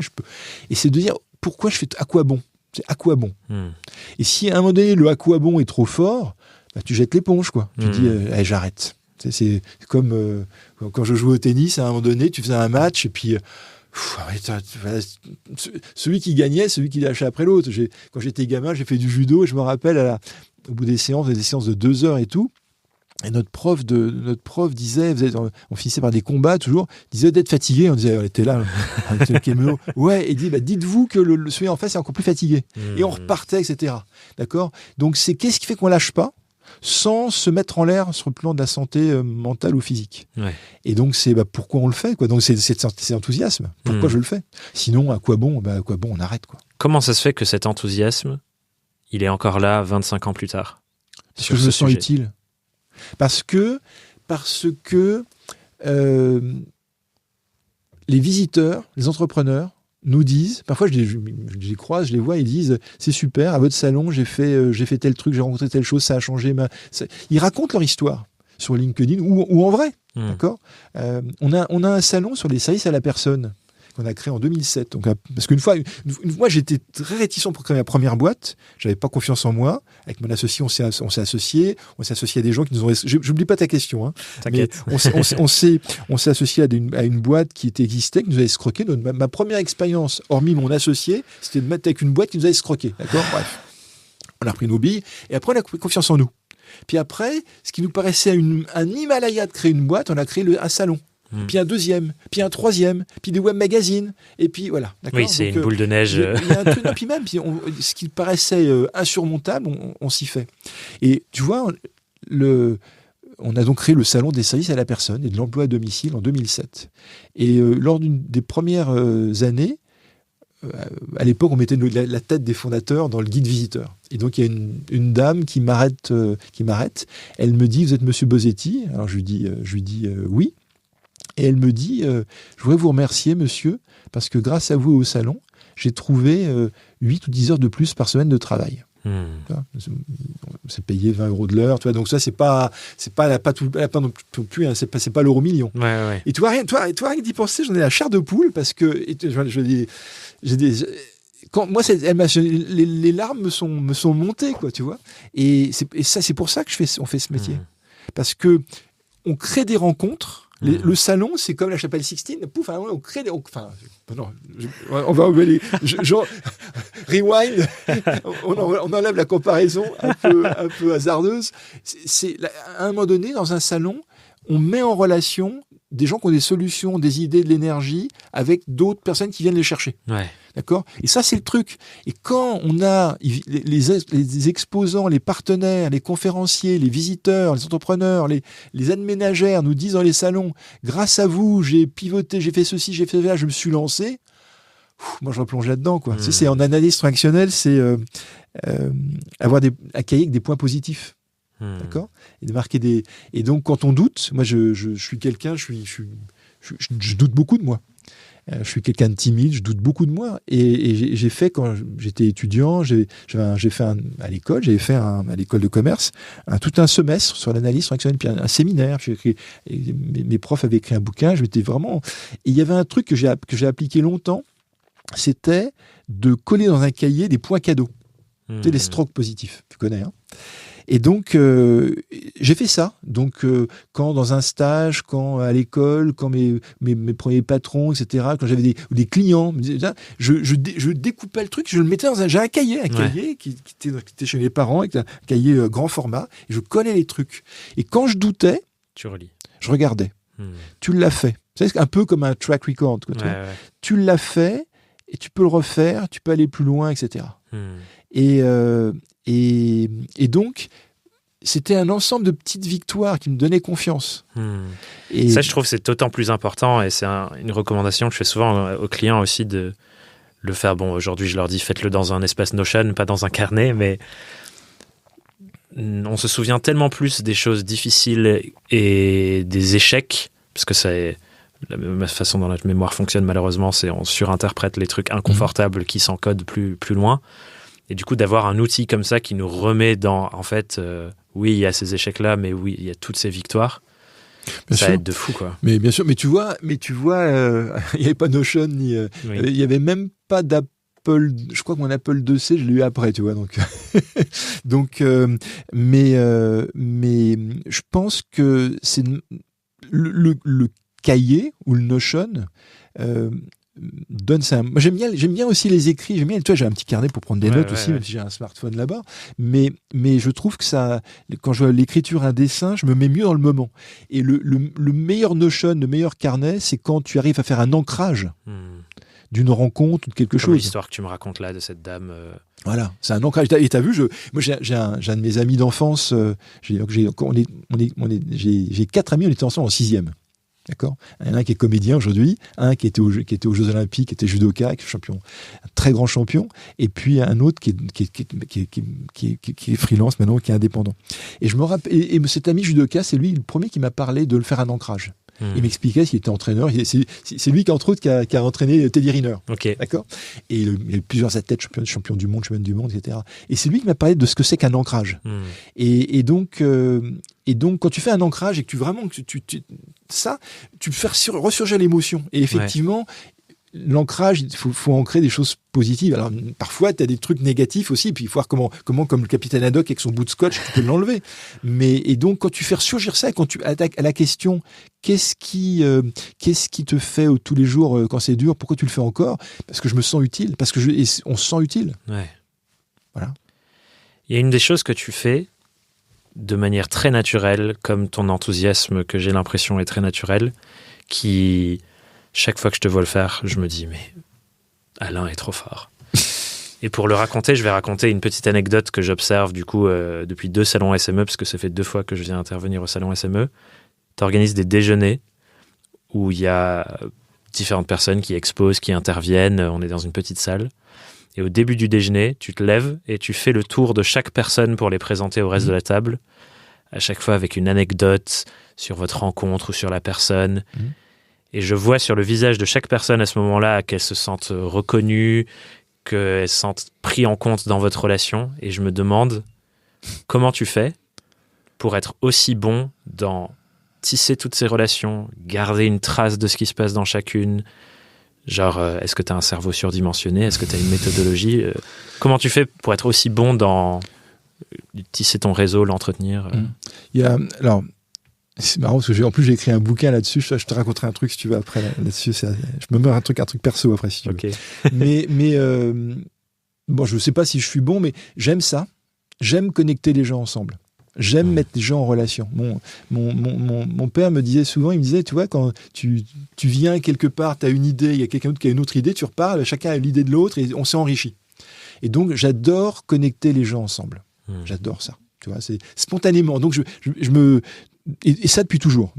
Et c'est de dire, pourquoi je fais à quoi bon? C'est à quoi bon? Et si à un moment donné, le à quoi bon est trop fort, bah, tu jettes l'éponge, quoi. Tu dis, j'arrête. C'est comme quand je jouais au tennis, à un moment donné, tu faisais un match et puis celui qui gagnait, celui qui lâchait après l'autre. Quand j'étais gamin, j'ai fait du judo et je me rappelle, au bout des séances de 2 heures et tout, et notre prof disait, on finissait par des combats toujours, disait d'être fatigué. On disait, on était là, on était le kéméo. Ouais, et dit, dites-vous que celui en face est encore plus fatigué. Et on repartait, etc. D'accord? Donc qu'est-ce qui fait qu'on lâche pas sans se mettre en l'air sur le plan de la santé mentale ou physique. Et donc, c'est pourquoi on le fait, quoi. Donc, c'est enthousiasme. Pourquoi je le fais? Sinon, à quoi bon? On arrête, quoi. Comment ça se fait que cet enthousiasme, il est encore là 25 ans plus tard? Parce que je me sens utile. Parce que les visiteurs, les entrepreneurs, nous disent, parfois je les croise, je les vois, ils disent, c'est super, à votre salon, j'ai fait tel truc, j'ai rencontré telle chose, ça a changé. Ils racontent leur histoire sur LinkedIn ou en vrai. D'accord. On a un salon sur les services à la personne qu'on a créé en 2007. Donc, parce qu'une fois, j'étais très réticent pour créer ma première boîte. J'avais pas confiance en moi. Avec mon associé, on s'est associé à des gens qui nous ont. J'oublie pas ta question. Hein, t'inquiète. Mais on s'est associé à une boîte qui existait, qui nous a escroqué. Ma première expérience, hormis mon associé, c'était de mettre avec une boîte qui nous a escroqué. D'accord. Bref, on a repris nos billes et après on a pris confiance en nous. Puis après, ce qui nous paraissait un Himalaya de créer une boîte, on a créé un salon. Puis un deuxième, puis un troisième, puis des web magazines, et puis voilà. Oui, c'est une boule de neige. Il y a un truc, puis même, ce qui paraissait insurmontable, on s'y fait. Et tu vois, on a donc créé le salon des services à la personne et de l'emploi à domicile en 2007. Et lors d'une des premières années, à l'époque, on mettait la tête des fondateurs dans le guide visiteur. Et donc, il y a une dame qui m'arrête. Elle me dit, vous êtes Monsieur Bosetti? Alors, je lui dis oui. Et elle me dit, je voudrais vous remercier, monsieur, parce que grâce à vous et au salon, j'ai trouvé 8 ou 10 heures de plus par semaine de travail. C'est payé 20 € de l'heure, tu vois, donc ça, c'est pas non plus, hein, c'est pas l'euro million. Ouais. Et toi, rien que d'y penser, j'en ai la chair de poule, parce que les larmes me sont montées, quoi, tu vois. Et ça, c'est pour ça que on fait ce métier. Parce que on crée des rencontres. Le salon, c'est comme la chapelle Sixtine. Pouf, on crée des. On va enlever rewind. On enlève la comparaison un peu hasardeuse. À un moment donné, dans un salon, on met en relation des gens qui ont des solutions, des idées, de l'énergie, avec d'autres personnes qui viennent les chercher. D'accord ? Et ça, c'est le truc. Et quand on a les exposants, les partenaires, les conférenciers, les visiteurs, les entrepreneurs, les aides ménagères nous disent dans les salons, grâce à vous, j'ai pivoté, j'ai fait ceci, j'ai fait ça, je me suis lancé. Moi, je replonge là-dedans, quoi. Tu sais, c'est en analyse transactionnelle, c'est accueillir des points positifs. D'accord ? Et de marquer Et donc, quand on doute, moi, je suis quelqu'un, je doute beaucoup de moi. Je suis quelqu'un de timide, je doute beaucoup de moi. Et j'ai fait, quand j'étais étudiant, j'avais fait à l'école de commerce, tout un semestre sur l'analyse transactionnelle, puis un séminaire. Mes profs avaient écrit un bouquin, je m'étais vraiment. Et il y avait un truc que j'ai appliqué longtemps, c'était de coller dans un cahier des points cadeaux. Tu sais, les strokes positifs, tu connais, hein. Et donc, j'ai fait ça. Donc, quand dans un stage, quand à l'école, quand mes premiers patrons, etc., quand j'avais des clients, je découpais le truc, je le mettais j'ai un cahier qui était chez mes parents, avec un cahier grand format, et je collais les trucs. Et quand je doutais, tu relis. Je regardais. Tu l'as fait. C'est un peu comme un track record. Quoi, tu l'as fait, et tu peux le refaire, tu peux aller plus loin, etc. Et donc, c'était un ensemble de petites victoires qui me donnaient confiance. Et ça, je trouve, c'est d'autant plus important, et c'est une recommandation que je fais souvent aux clients aussi de le faire. Bon, aujourd'hui, je leur dis, faites-le dans un espace Notion, pas dans un carnet, mais on se souvient tellement plus des choses difficiles et des échecs, parce que c'est la façon dont notre mémoire fonctionne, malheureusement, c'est on surinterprète les trucs inconfortables qui s'encodent plus loin. Et du coup, d'avoir un outil comme ça qui nous remet dans, en fait, oui, il y a ces échecs-là, mais oui, il y a toutes ces victoires. Bien ça sûr. Aide de fou, quoi. Mais bien sûr, mais tu vois, il n'y avait pas Notion, il n'y avait même pas d'Apple. Je crois que mon Apple IIc, je l'ai eu après, tu vois. Donc, mais je pense que c'est le cahier ou le Notion donne ça. Moi, j'aime bien aussi les écrits. J'aime bien. Toi, j'ai un petit carnet pour prendre des notes aussi, même si j'ai un smartphone là-bas. Mais je trouve que ça, quand je vois l'écriture, un dessin, je me mets mieux dans le moment. Et le meilleur Notion, le meilleur carnet, c'est quand tu arrives à faire un ancrage d'une rencontre ou de quelque chose. L'histoire que tu me racontes là de cette dame. Voilà, c'est un ancrage. Et t'as vu, moi j'ai un de mes amis d'enfance. J'ai 4 amis. On était ensemble en 6e. D'accord. Il y en a un qui est comédien aujourd'hui, un qui était aux Jeux Olympiques, qui était judoka, qui est champion, un très grand champion, et puis un autre qui est freelance maintenant, qui est indépendant. Et je me rappelle, et cet ami judoka, c'est lui le premier qui m'a parlé de le faire un ancrage. Il m'expliquait qu'il était entraîneur. C'est lui qui, entre autres, qui a entraîné Teddy Riner. Okay. D'accord. Et il a plusieurs athlètes, champion du monde, championne du monde, etc. Et c'est lui qui m'a parlé de ce que c'est qu'un ancrage. Et donc, quand tu fais un ancrage et que tu fais ressurgir l'émotion. Et effectivement, l'ancrage, il faut ancrer des choses positives. Alors, parfois, tu as des trucs négatifs aussi, puis il faut voir comment, comme le capitaine Haddock avec son bout de scotch, tu peux l'enlever. Et donc, quand tu fais ressurgir ça, quand tu attaques à la question, qu'est-ce qui te fait tous les jours quand c'est dur, pourquoi tu le fais encore? Parce que je me sens utile, parce que on se sent utile. Ouais. Voilà. Il y a une des choses que tu fais de manière très naturelle, comme ton enthousiasme que j'ai l'impression est très naturel, qui... Chaque fois que je te vois le faire, je me dis, mais Alain est trop fort. Et pour le raconter, je vais raconter une petite anecdote que j'observe du coup depuis 2 salons SME, parce que ça fait 2 fois que je viens intervenir au salon SME. Tu organises des déjeuners où il y a différentes personnes qui exposent, qui interviennent. On est dans une petite salle. Et au début du déjeuner, tu te lèves et tu fais le tour de chaque personne pour les présenter au reste de la table. À chaque fois avec une anecdote sur votre rencontre ou sur la personne. Et je vois sur le visage de chaque personne à ce moment-là qu'elle se sente reconnue, qu'elle se sente prise en compte dans votre relation. Et je me demande comment tu fais pour être aussi bon dans tisser toutes ces relations, garder une trace de ce qui se passe dans chacune. Genre, est-ce que tu as un cerveau surdimensionné? Est-ce que tu as une méthodologie? Comment tu fais pour être aussi bon dans tisser ton réseau, l'entretenir? Alors, c'est marrant parce que en plus j'ai écrit un bouquin là-dessus. Je te raconterai un truc si tu veux après là-dessus. Je me meurs un truc perso après si tu veux. Okay. Mais bon, je sais pas si je suis bon, mais j'aime ça. J'aime connecter les gens ensemble. J'aime mettre les gens en relation. Mon père me disait souvent, il me disait, tu vois, quand tu viens quelque part, tu as une idée, il y a quelqu'un d'autre qui a une autre idée, tu repars, chacun a l'idée de l'autre et on s'est enrichi. Et donc j'adore connecter les gens ensemble. J'adore ça. Tu vois, c'est spontanément. Donc et ça depuis toujours.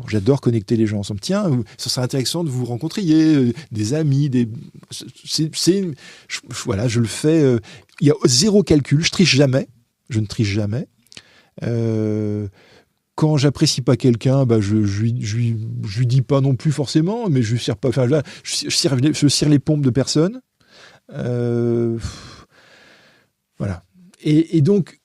J'adore connecter les gens ensemble. Tiens, ça serait intéressant de vous rencontrer, des amis, voilà, je le fais. Il y a 0 calcul. Je ne triche jamais. Quand j'apprécie pas quelqu'un, je lui dis pas non plus forcément, mais je cire pas. Enfin, là, je cire les pompes de personne. Voilà. Et donc.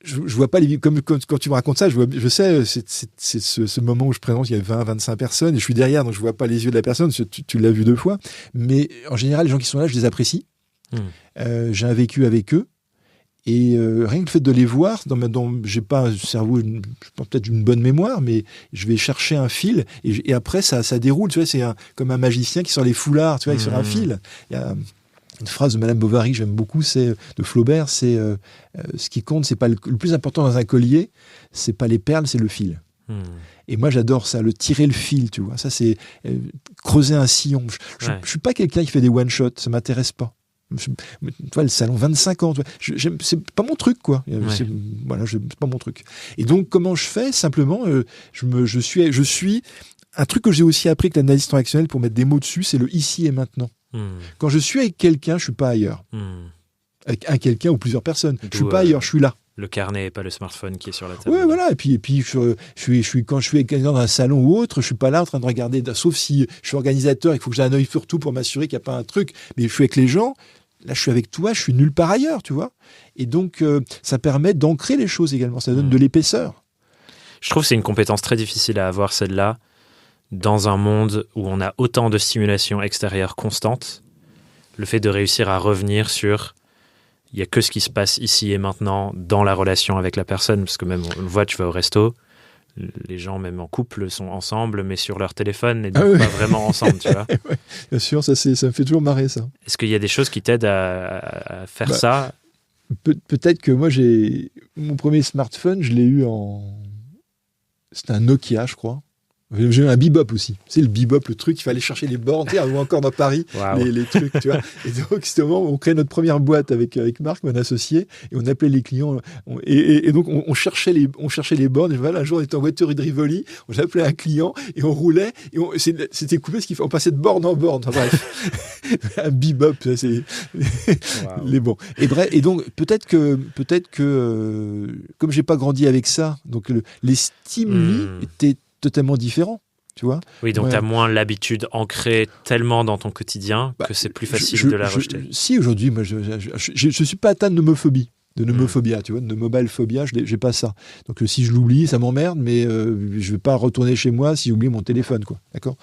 Je vois pas comme quand tu me racontes ça, je sais, c'est ce moment où je présente, il y a 20-25 personnes et je suis derrière, donc je vois pas les yeux de la personne, tu l'as vu 2 fois. Mais en général, les gens qui sont là, je les apprécie. J'ai un vécu avec eux. Et rien que le fait de les voir, j'ai pas un cerveau, peut-être une bonne mémoire, mais je vais chercher un fil et après ça déroule. Tu vois, c'est comme un magicien qui sort les foulards, tu vois, sur un fil. Il y a une phrase de Madame Bovary que j'aime beaucoup, c'est de Flaubert, c'est ce qui compte, c'est pas le plus important dans un collier, c'est pas les perles, c'est le fil. Et moi j'adore ça, tirer le fil, tu vois. Ça c'est creuser un sillon. Je suis pas quelqu'un qui fait des one shot, ça m'intéresse pas. Tu vois, le salon 25 ans, tu vois, c'est pas mon truc, quoi. Ouais. C'est pas mon truc. Et donc, comment je fais? Simplement, je suis un truc que j'ai aussi appris avec l'analyse transactionnelle pour mettre des mots dessus, c'est le ici et maintenant. Quand je suis avec quelqu'un, je suis pas ailleurs. Avec un quelqu'un ou plusieurs personnes, je suis pas ailleurs, je suis là. Le carnet et pas le smartphone qui est sur la table. Oui, voilà. Et puis quand je suis avec quelqu'un dans un salon ou autre, je suis pas là en train de regarder, sauf si je suis organisateur, il faut que j'ai un œil sur tout pour m'assurer qu'il n'y a pas un truc. Mais je suis avec les gens, là je suis avec toi, je suis nulle part ailleurs, tu vois. Et donc, ça permet d'ancrer les choses également, ça donne de l'épaisseur. Je trouve que c'est une compétence très difficile à avoir, celle-là, dans un monde où on a autant de stimulation extérieure constante. Le fait de réussir à revenir sur... Il n'y a que ce qui se passe ici et maintenant dans la relation avec la personne, parce que même on le voit, tu vas au resto, les gens même en couple sont ensemble, mais sur leur téléphone et donc pas vraiment ensemble, tu vois. Ouais, bien sûr, ça me fait toujours marrer, ça. Est-ce qu'il y a des choses qui t'aident à faire ça? Peut-être que moi, mon premier smartphone, je l'ai eu c'était un Nokia, je crois. J'ai eu un bebop aussi. Tu sais, le bebop, le truc, il fallait chercher les bornes, ou encore dans Paris, les trucs, tu vois. Et donc, c'était au moment où on créait notre première boîte avec Marc, mon associé, et on appelait les clients, et donc, on cherchait les bornes, et voilà, un jour, on était en voiture de Rivoli, on appelait un client, et on roulait, et c'était coupé, on passait de borne en borne. Enfin, bref. Un bebop, ça, c'est les bons. Et donc, peut-être que comme j'ai pas grandi avec ça, donc les stimuli étaient totalement différent, tu vois. Oui, donc tu as moins l'habitude ancrée tellement dans ton quotidien que c'est plus facile de la rejeter. Si, aujourd'hui, moi, je suis pas atteint de nomophobie. Tu vois, de mobile phobia, j'ai pas ça. Donc si je l'oublie, ça m'emmerde, mais je vais pas retourner chez moi si j'oublie mon téléphone, quoi. D'accord.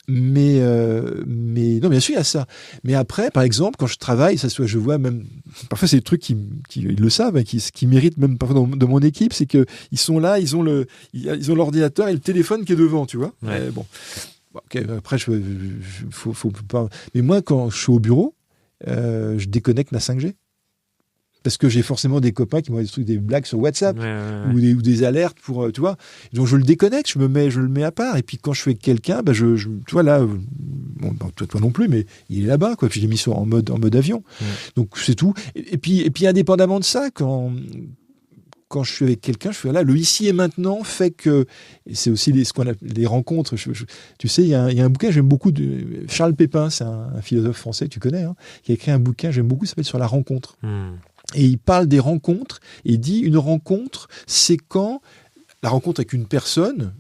Mais non, bien sûr, il y a ça. Mais après, par exemple, quand je travaille, je vois même parfois c'est des trucs qui ils le savent, hein, qui méritent même parfois de mon équipe, c'est que ils sont là, ils ont l'ordinateur et le téléphone qui est devant, tu vois. Ouais. Bon, okay, après faut pas. Mais moi, quand je suis au bureau, je déconnecte ma 5G. Parce que j'ai forcément des copains qui m'ont des blagues sur WhatsApp ou des alertes pour, tu vois. Donc je le déconnecte, je le mets à part. Et puis quand je suis avec quelqu'un, tu vois là, toi non plus, mais il est là-bas, quoi. Puis je l'ai mis en mode avion. Donc c'est tout. Et puis indépendamment de ça, quand je suis avec quelqu'un, je fais là, le ici et maintenant fait que, et c'est aussi les rencontres. Tu sais, il y a un bouquin, j'aime beaucoup, de Charles Pépin, c'est un philosophe français, tu connais, hein, qui a écrit un bouquin, j'aime beaucoup, ça s'appelle Sur la rencontre. Et il parle des rencontres, et il dit une rencontre, c'est quand la rencontre avec une personne,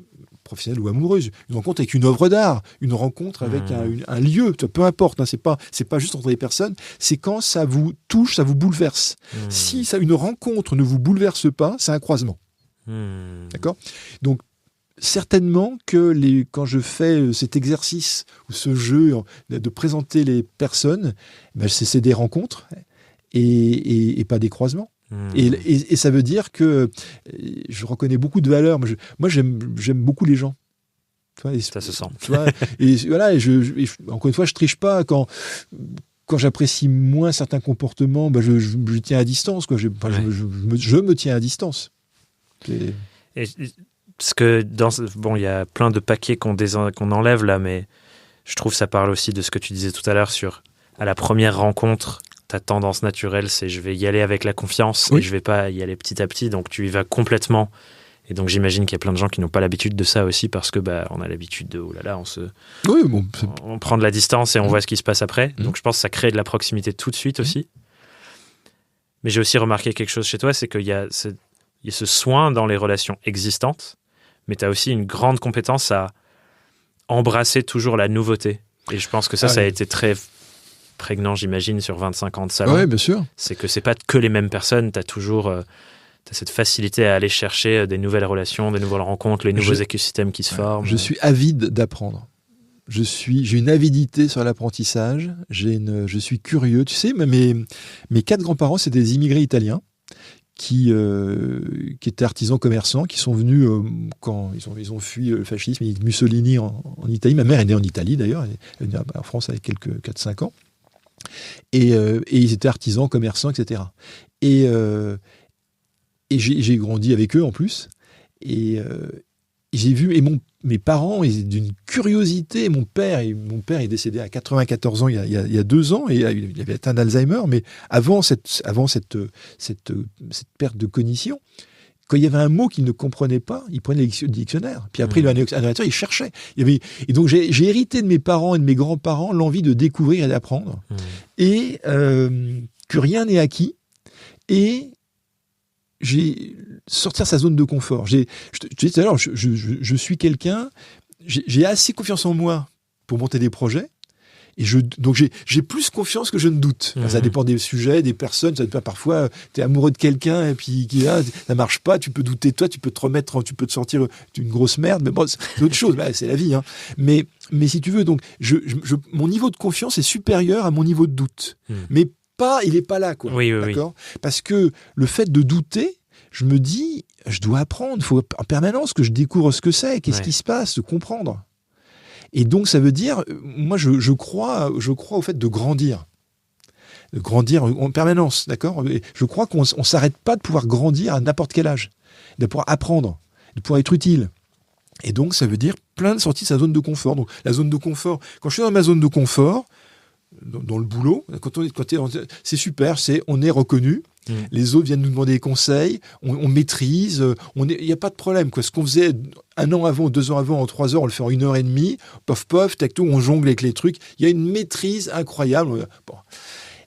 professionnelle ou amoureuse, une rencontre avec une œuvre d'art, une rencontre avec un lieu, peu importe, hein, c'est pas juste entre les personnes, c'est quand ça vous touche, ça vous bouleverse. Si une rencontre ne vous bouleverse pas, c'est un croisement. D'accord ? Donc, certainement que quand je fais cet exercice ou ce jeu de présenter les personnes, c'est des rencontres et pas des croisements. Et ça veut dire que je reconnais beaucoup de valeurs. Moi, j'aime beaucoup les gens. Tu vois, ça se sent. Tu vois, et voilà, encore une fois, je triche pas quand j'apprécie moins certains comportements, je tiens à distance, quoi. Je me tiens à distance. Parce que il y a plein de paquets qu'on enlève là, mais je trouve que ça parle aussi de ce que tu disais tout à l'heure sur à la première rencontre. Ta tendance naturelle, c'est je vais y aller avec la confiance et je vais pas y aller petit à petit. Donc tu y vas complètement. Et donc j'imagine qu'il y a plein de gens qui n'ont pas l'habitude de ça aussi parce que on a l'habitude de on prend de la distance et on voit ce qui se passe après. Donc je pense que ça crée de la proximité tout de suite aussi. Mais j'ai aussi remarqué quelque chose chez toi, c'est qu'il y a ce soin dans les relations existantes, mais tu as aussi une grande compétence à embrasser toujours la nouveauté. Et je pense que ça a été très prégnant, j'imagine, sur 25 ans de salon. Oui, bien sûr. C'est que c'est pas que les mêmes personnes, t'as toujours cette facilité à aller chercher des nouvelles relations, des nouvelles rencontres, les nouveaux écosystèmes qui se forment. Je suis avide d'apprendre. J'ai une avidité sur l'apprentissage, je suis curieux. Tu sais, mes 4 grands-parents, c'était des immigrés italiens qui étaient artisans commerçants, qui sont venus quand ils ont fui le fascisme et Mussolini en Italie. Ma mère est née en Italie, d'ailleurs, elle est venue en France avec quelques 4-5 ans. Et ils étaient artisans, commerçants, etc. Et j'ai grandi avec eux en plus. Et j'ai vu, et mes parents, d'une curiosité, mon père est décédé à 94 ans il y a 2 ans, et il avait atteint d'Alzheimer, mais avant cette perte de cognition, quand il y avait un mot qu'il ne comprenait pas, il prenait le dictionnaire. Puis après, il avait un ordinateur, il cherchait. Et donc, j'ai hérité de mes parents et de mes grands-parents l'envie de découvrir et d'apprendre. Et que rien n'est acquis. Et j'ai sortir sa zone de confort. Je te disais tout à l'heure, je suis quelqu'un, j'ai assez confiance en moi pour monter des projets. Et donc j'ai plus confiance que je ne doute. Enfin, ça dépend des sujets, des personnes. Ça dépend parfois, tu es amoureux de quelqu'un et puis ça marche pas. Tu peux douter de toi, tu peux te sentir une grosse merde. Mais bon, c'est autre chose. C'est la vie. Hein. Mais si tu veux, donc mon niveau de confiance est supérieur à mon niveau de doute. Mais il est pas là, quoi. Oui, d'accord. Parce que le fait de douter, je me dis, je dois apprendre. Il faut en permanence que je découvre ce que c'est, qu'est-ce qui se passe, de comprendre. Et donc, ça veut dire, moi, je crois au fait de grandir en permanence, d'accord. Je crois qu'on s'arrête pas de pouvoir grandir à n'importe quel âge, de pouvoir apprendre, de pouvoir être utile. Et donc, ça veut dire plein de sorties de sa zone de confort. Donc, la zone de confort, quand je suis dans ma zone de confort, dans le boulot, c'est super, on est reconnu. Les autres viennent nous demander des conseils, on maîtrise, il n'y a pas de problème, quoi. Ce qu'on faisait 1 an avant, 2 ans avant, en 3 heures, on le fait en 1h30, pof, tac-tout, on jongle avec les trucs. Il y a une maîtrise incroyable. Bon.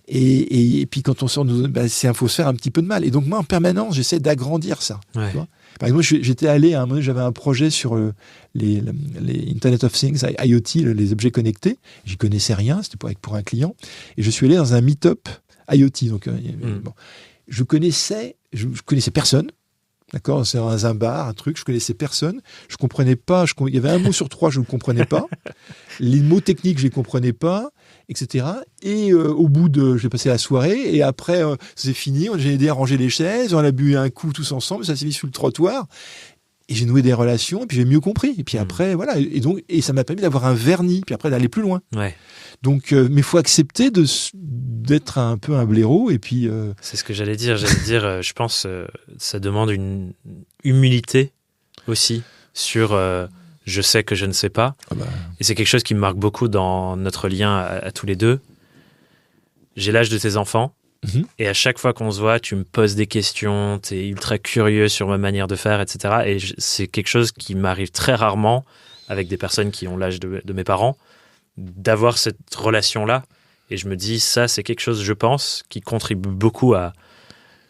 Et puis quand on sort, il faut se faire un petit peu de mal. Et donc moi, en permanence, j'essaie d'agrandir ça. Ouais. Tu vois. Par exemple, j'étais allé, à un moment donné, j'avais un projet sur les Internet of Things, IoT, les objets connectés. J'y connaissais rien, c'était pour un client. Et je suis allé dans un meet-up IoT. Donc, bon. Je connaissais personne. D'accord, c'est dans un bar, un truc, je connaissais personne, je comprenais pas, il y avait un mot sur 3, je ne comprenais pas, les mots techniques, je les comprenais pas, etc. Et au bout j'ai passé la soirée, et après, c'est fini, j'ai aidé à ranger les chaises, on a bu un coup tous ensemble, ça s'est mis sur le trottoir, et j'ai noué des relations, et puis j'ai mieux compris. Et puis après, voilà, et ça m'a permis d'avoir un vernis, puis après d'aller plus loin. Ouais. Donc, mais il faut accepter d'être un peu un blaireau, et puis... C'est ce que j'allais dire. Je pense ça demande une humilité aussi sur je sais que je ne sais pas. Et c'est quelque chose qui me marque beaucoup dans notre lien à tous les deux. J'ai l'âge de tes enfants, et à chaque fois qu'on se voit, tu me poses des questions, tu es ultra curieux sur ma manière de faire, etc. Et c'est quelque chose qui m'arrive très rarement avec des personnes qui ont l'âge de mes parents, d'avoir cette relation-là. Et je me dis, ça, c'est quelque chose, je pense, qui contribue beaucoup à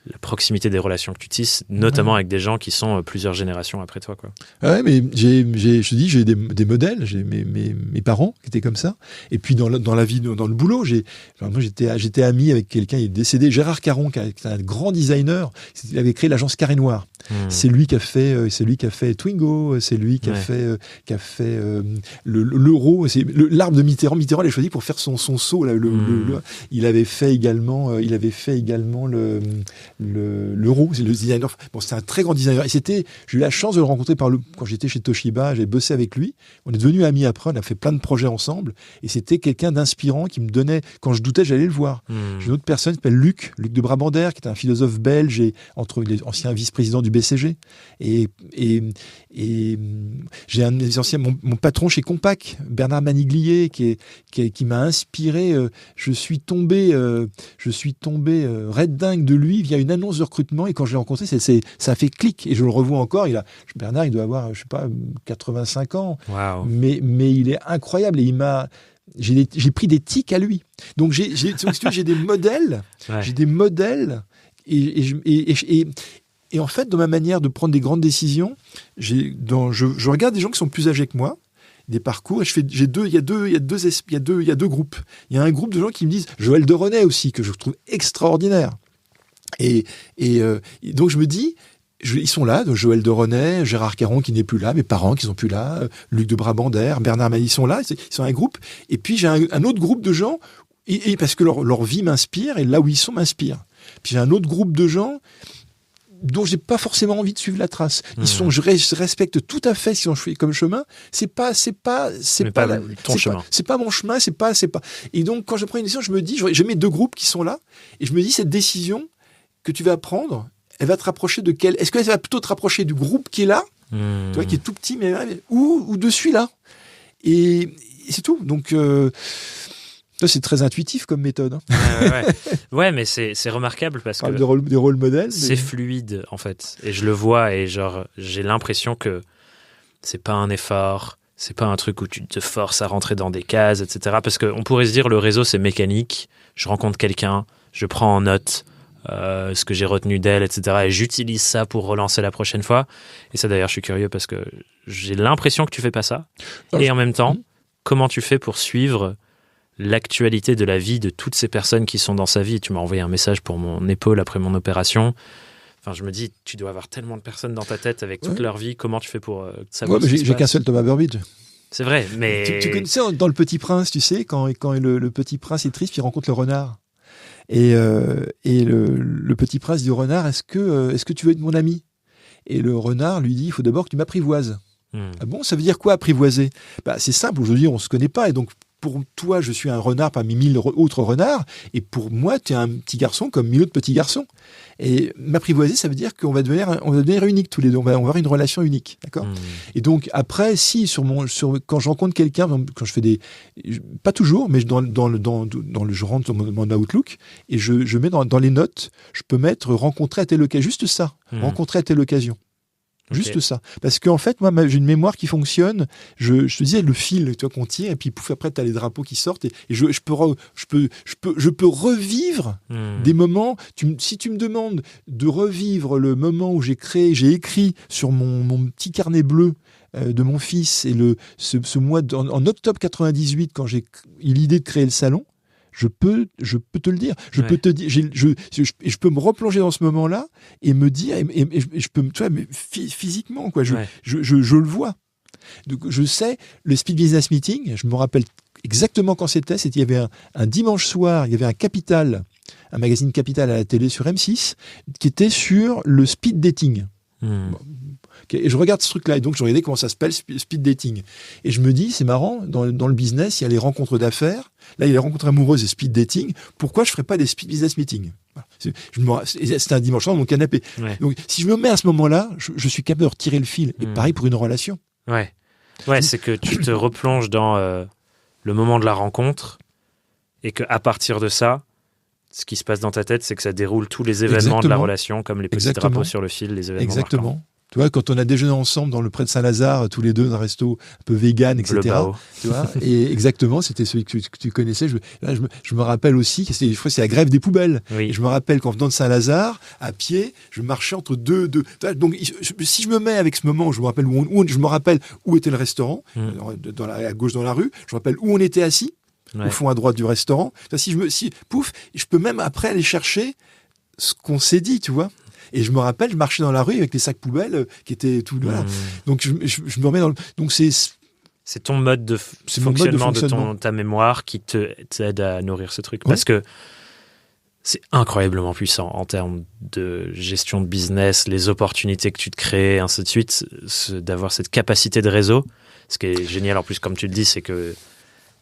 la proximité des relations que tu tisses, notamment avec des gens qui sont plusieurs générations après toi, quoi. Ouais, mais je te dis, j'ai des modèles, j'ai mes parents qui étaient comme ça. Et puis dans la vie, dans le boulot, moi j'étais ami avec quelqu'un, il est décédé, Gérard Caron, qui est un grand designer. Il avait créé l'agence Carré Noir. C'est lui qui a fait Twingo, c'est lui qui a fait l'euro, c'est l'arbre de Mitterrand. Mitterrand l'a choisi pour faire son seau. Là, il avait fait également l'euro, c'est le designer. Bon, c'est un très grand designer. Et j'ai eu la chance de le rencontrer quand j'étais chez Toshiba, j'ai bossé avec lui. On est devenus amis après, on a fait plein de projets ensemble. Et c'était quelqu'un d'inspirant qui me donnait, quand je doutais, j'allais le voir. J'ai une autre personne qui s'appelle Luc de Brabander, qui est un philosophe belge et il est ancien vice-président du BCG. Et j'ai un des anciens, mon patron chez Compaq, Bernard Maniglier, qui m'a inspiré. Je suis tombé red dingue de lui via une annonce de recrutement, et quand je l'ai rencontré, ça a fait clic, et je le revois encore. Bernard, il doit avoir, 85 ans. Wow. Mais il est incroyable, et j'ai pris des tics à lui. Donc j'ai des modèles, et en fait, dans ma manière de prendre des grandes décisions, je regarde des gens qui sont plus âgés que moi, des parcours, et il y a deux groupes. Il y a un groupe de gens qui me disent, Joël de René aussi, que je trouve extraordinaire. Et donc je me dis, ils sont là, donc Joël de René, Gérard Caron qui n'est plus là, mes parents qui sont plus là, Luc de Brabander, Bernard Mani, ils sont là, ils sont un groupe. Et puis j'ai un autre groupe de gens, et parce que leur vie m'inspire, et là où ils sont m'inspire. Puis j'ai un autre groupe de gens dont j'ai pas forcément envie de suivre la trace. Je respecte tout à fait ce qu'ils ont fait comme chemin. C'est pas ton chemin. C'est pas mon chemin, c'est pas. Et donc, quand je prends une décision, je me dis, je mets deux groupes qui sont là, et je me dis, cette décision que tu vas prendre, elle va te rapprocher de quelle? Est-ce qu'elle va plutôt te rapprocher du groupe qui est là, Tu vois, qui est tout petit, mais ou de celui-là. Et c'est tout. Donc, ça, c'est très intuitif comme méthode. Ouais, mais c'est remarquable parce que des rôles modèles. C'est fluide, en fait. Et je le vois et genre, j'ai l'impression que c'est pas un effort, c'est pas un truc où tu te forces à rentrer dans des cases, etc. Parce qu'on pourrait se dire, le réseau, c'est mécanique. Je rencontre quelqu'un, je prends en note ce que j'ai retenu d'elle, etc. Et j'utilise ça pour relancer la prochaine fois. Et ça, d'ailleurs, je suis curieux parce que j'ai l'impression que tu fais pas ça. Et en même temps, comment tu fais pour suivre l'actualité de la vie de toutes ces personnes qui sont dans sa vie? Tu m'as envoyé un message pour mon épaule après mon opération. Enfin, je me dis, tu dois avoir tellement de personnes dans ta tête avec toute leur vie. Comment tu fais pour savoir ce qui se passe? J'ai qu'un seul Thomas Burbidge. C'est vrai, mais... Tu connaissais dans Le Petit Prince, tu sais, quand le Petit Prince est triste, il rencontre le renard. Et le Petit Prince dit au renard, est-ce que tu veux être mon ami? Et le renard lui dit, il faut d'abord que tu m'apprivoises. Ah bon, ça veut dire quoi, apprivoiser? C'est simple, aujourd'hui on ne se connaît pas, et donc pour toi, je suis un renard parmi 1000 autres renards, et pour moi, tu es un petit garçon comme 1000 autres petits garçons. Et m'apprivoiser, ça veut dire qu'on va devenir unique tous les deux, on va avoir une relation unique, d'accord? Et donc après, si quand je rencontre quelqu'un, quand je fais pas toujours, mais je rentre dans mon Outlook et je mets dans les notes, je peux mettre rencontrer à telle occasion, juste ça, rencontrer à telle occasion. Juste ça. Parce qu'en fait, moi, j'ai une mémoire qui fonctionne. Je te disais, le fil qu'on tire, et puis pouf, après, tu as les drapeaux qui sortent, et je peux revivre des moments. Si tu me demandes de revivre le moment où j'ai écrit sur mon petit carnet bleu de mon fils, et ce mois, en octobre 98, quand j'ai eu l'idée de créer le salon, je peux te le dire. Je peux te dire, je peux me replonger dans ce moment-là et me dire, et je peux, tu vois, mais physiquement, quoi. Je le vois. Donc, je sais, le Speed Business Meeting, je me rappelle exactement quand c'était. Il y avait un dimanche soir, il y avait un magazine Capital à la télé sur M6, qui était sur le speed dating. Et je regarde ce truc-là, et donc je regardais comment ça s'appelle, speed dating. Et je me dis, c'est marrant, dans le business, il y a les rencontres d'affaires, là il y a les rencontres amoureuses et speed dating, pourquoi je ne ferais pas des speed business meetings? C'était un dimanche soir dans mon canapé. Donc si je me mets à ce moment-là, je suis capable de retirer le fil. Et pareil pour une relation. Ouais, c'est que tu te replonges dans le moment de la rencontre, et qu'à partir de ça, ce qui se passe dans ta tête, c'est que ça déroule tous les événements de la relation, comme les petits drapeaux sur le fil, les événements marquants. Tu vois, quand on a déjeuné ensemble dans le près de Saint-Lazare, tous les deux dans un resto un peu vegan, etc. Tu vois, et exactement, c'était celui que tu connaissais. Je me rappelle aussi, je crois que c'est la grève des poubelles. Oui. Et je me rappelle qu'en venant de Saint-Lazare, à pied, je marchais entre deux. Donc, si je me mets avec ce moment où je me rappelle où était le restaurant, à gauche dans la rue, je me rappelle où on était assis, au fond à droite du restaurant. Je peux même après aller chercher ce qu'on s'est dit, tu vois. Et je me rappelle, je marchais dans la rue avec les sacs poubelles qui étaient tout là. Donc je me remets dans le. Donc c'est ton mode de fonctionnement de ta mémoire qui t'aide à nourrir ce truc. Parce que c'est incroyablement puissant en termes de gestion de business, les opportunités que tu te crées, ainsi de suite, d'avoir cette capacité de réseau. Ce qui est génial en plus, comme tu le dis, c'est que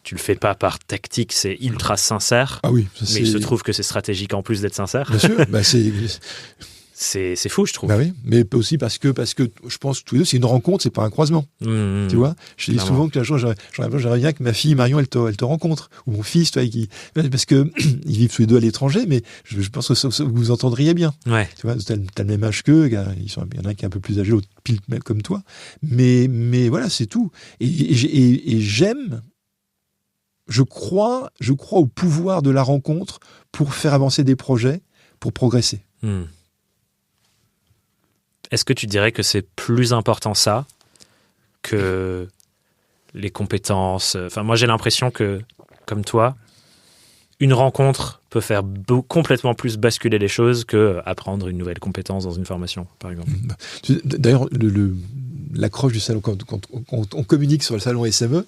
tu le fais pas par tactique, c'est ultra sincère. Ah oui, mais il se trouve que c'est stratégique en plus d'être sincère. Bien sûr, c'est fou, je trouve. Bah oui, mais aussi parce que je pense que tous les deux, c'est une rencontre, c'est pas un croisement. Tu vois, je dis souvent que un jour, j'aimerais bien que ma fille Marion, elle te rencontre, ou mon fils, toi, parce que ils vivent tous les deux à l'étranger, mais je pense que vous vous entendriez bien. Ouais. Tu vois, t'as le même âge qu'eux, il y en a un qui est un peu plus âgé, l'autre pile comme toi. Mais voilà, c'est tout. Et j'aime. Je crois au pouvoir de la rencontre pour faire avancer des projets, pour progresser. Est-ce que tu dirais que c'est plus important ça que les compétences? Enfin, moi, j'ai l'impression que, comme toi, une rencontre peut faire complètement plus basculer les choses que apprendre une nouvelle compétence dans une formation, par exemple. D'ailleurs, l'accroche du salon, quand on communique sur le salon SME,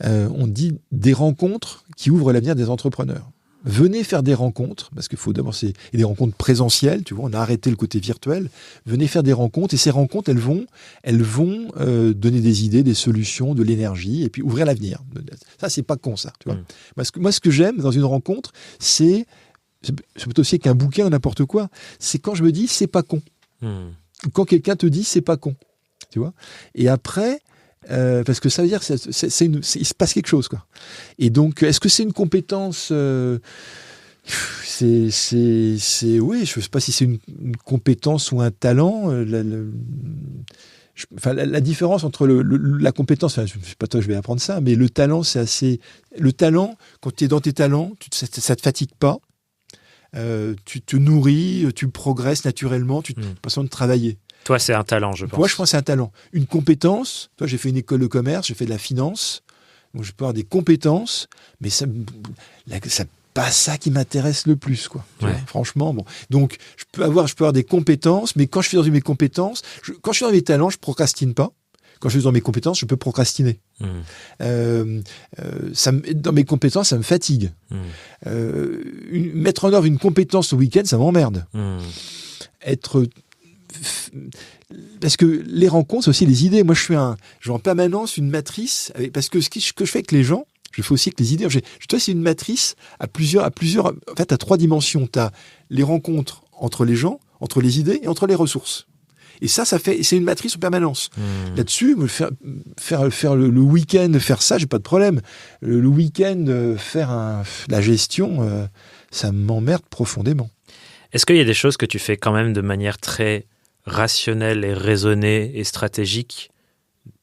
on dit des rencontres qui ouvrent l'avenir des entrepreneurs. Venez faire des rencontres, parce qu'il faut d'abord des rencontres présentielles, tu vois, on a arrêté le côté virtuel. Venez faire des rencontres, et ces rencontres, elles vont donner des idées, des solutions, de l'énergie, et puis ouvrir l'avenir. Ça, c'est pas con, ça, tu vois. Moi, ce que j'aime dans une rencontre, c'est plutôt aussi qu'un bouquin ou n'importe quoi, c'est quand je me dis, c'est pas con. Quand quelqu'un te dit, c'est pas con. tu vois. Et après, parce que ça veut dire qu'il se passe quelque chose, quoi. Et donc, est-ce que c'est une compétence oui, je sais pas si c'est une compétence ou un talent. La différence entre la compétence, je sais pas toi, je vais apprendre ça, mais le talent, c'est assez. Le talent, quand tu es dans tes talents, ça te fatigue pas. Tu te nourris, tu progresses naturellement, tu n'as pas besoin de travailler. Toi, c'est un talent, je pense. Moi, je pense que c'est un talent. Une compétence, toi, j'ai fait une école de commerce, j'ai fait de la finance, donc je peux avoir des compétences, mais c'est pas ça qui m'intéresse le plus, quoi. Ouais. Franchement, bon. Donc, je peux avoir des compétences, mais quand je suis dans mes compétences, quand je suis dans mes talents, je procrastine pas. Quand je suis dans mes compétences, je peux procrastiner. Dans mes compétences, ça me fatigue. Mettre en œuvre une compétence au week-end, ça m'emmerde. Parce que les rencontres, c'est aussi les idées. Moi, je suis en permanence une matrice, parce que ce que je fais avec les gens, je fais aussi avec les idées. Toi, c'est une matrice à 3 dimensions. Tu as les rencontres entre les gens, entre les idées et entre les ressources. Et c'est une matrice en permanence. Là-dessus, faire le week-end, faire ça, j'ai pas de problème. Le week-end, faire la gestion, ça m'emmerde profondément. Est-ce qu'il y a des choses que tu fais quand même de manière très rationnelle et raisonnée et stratégique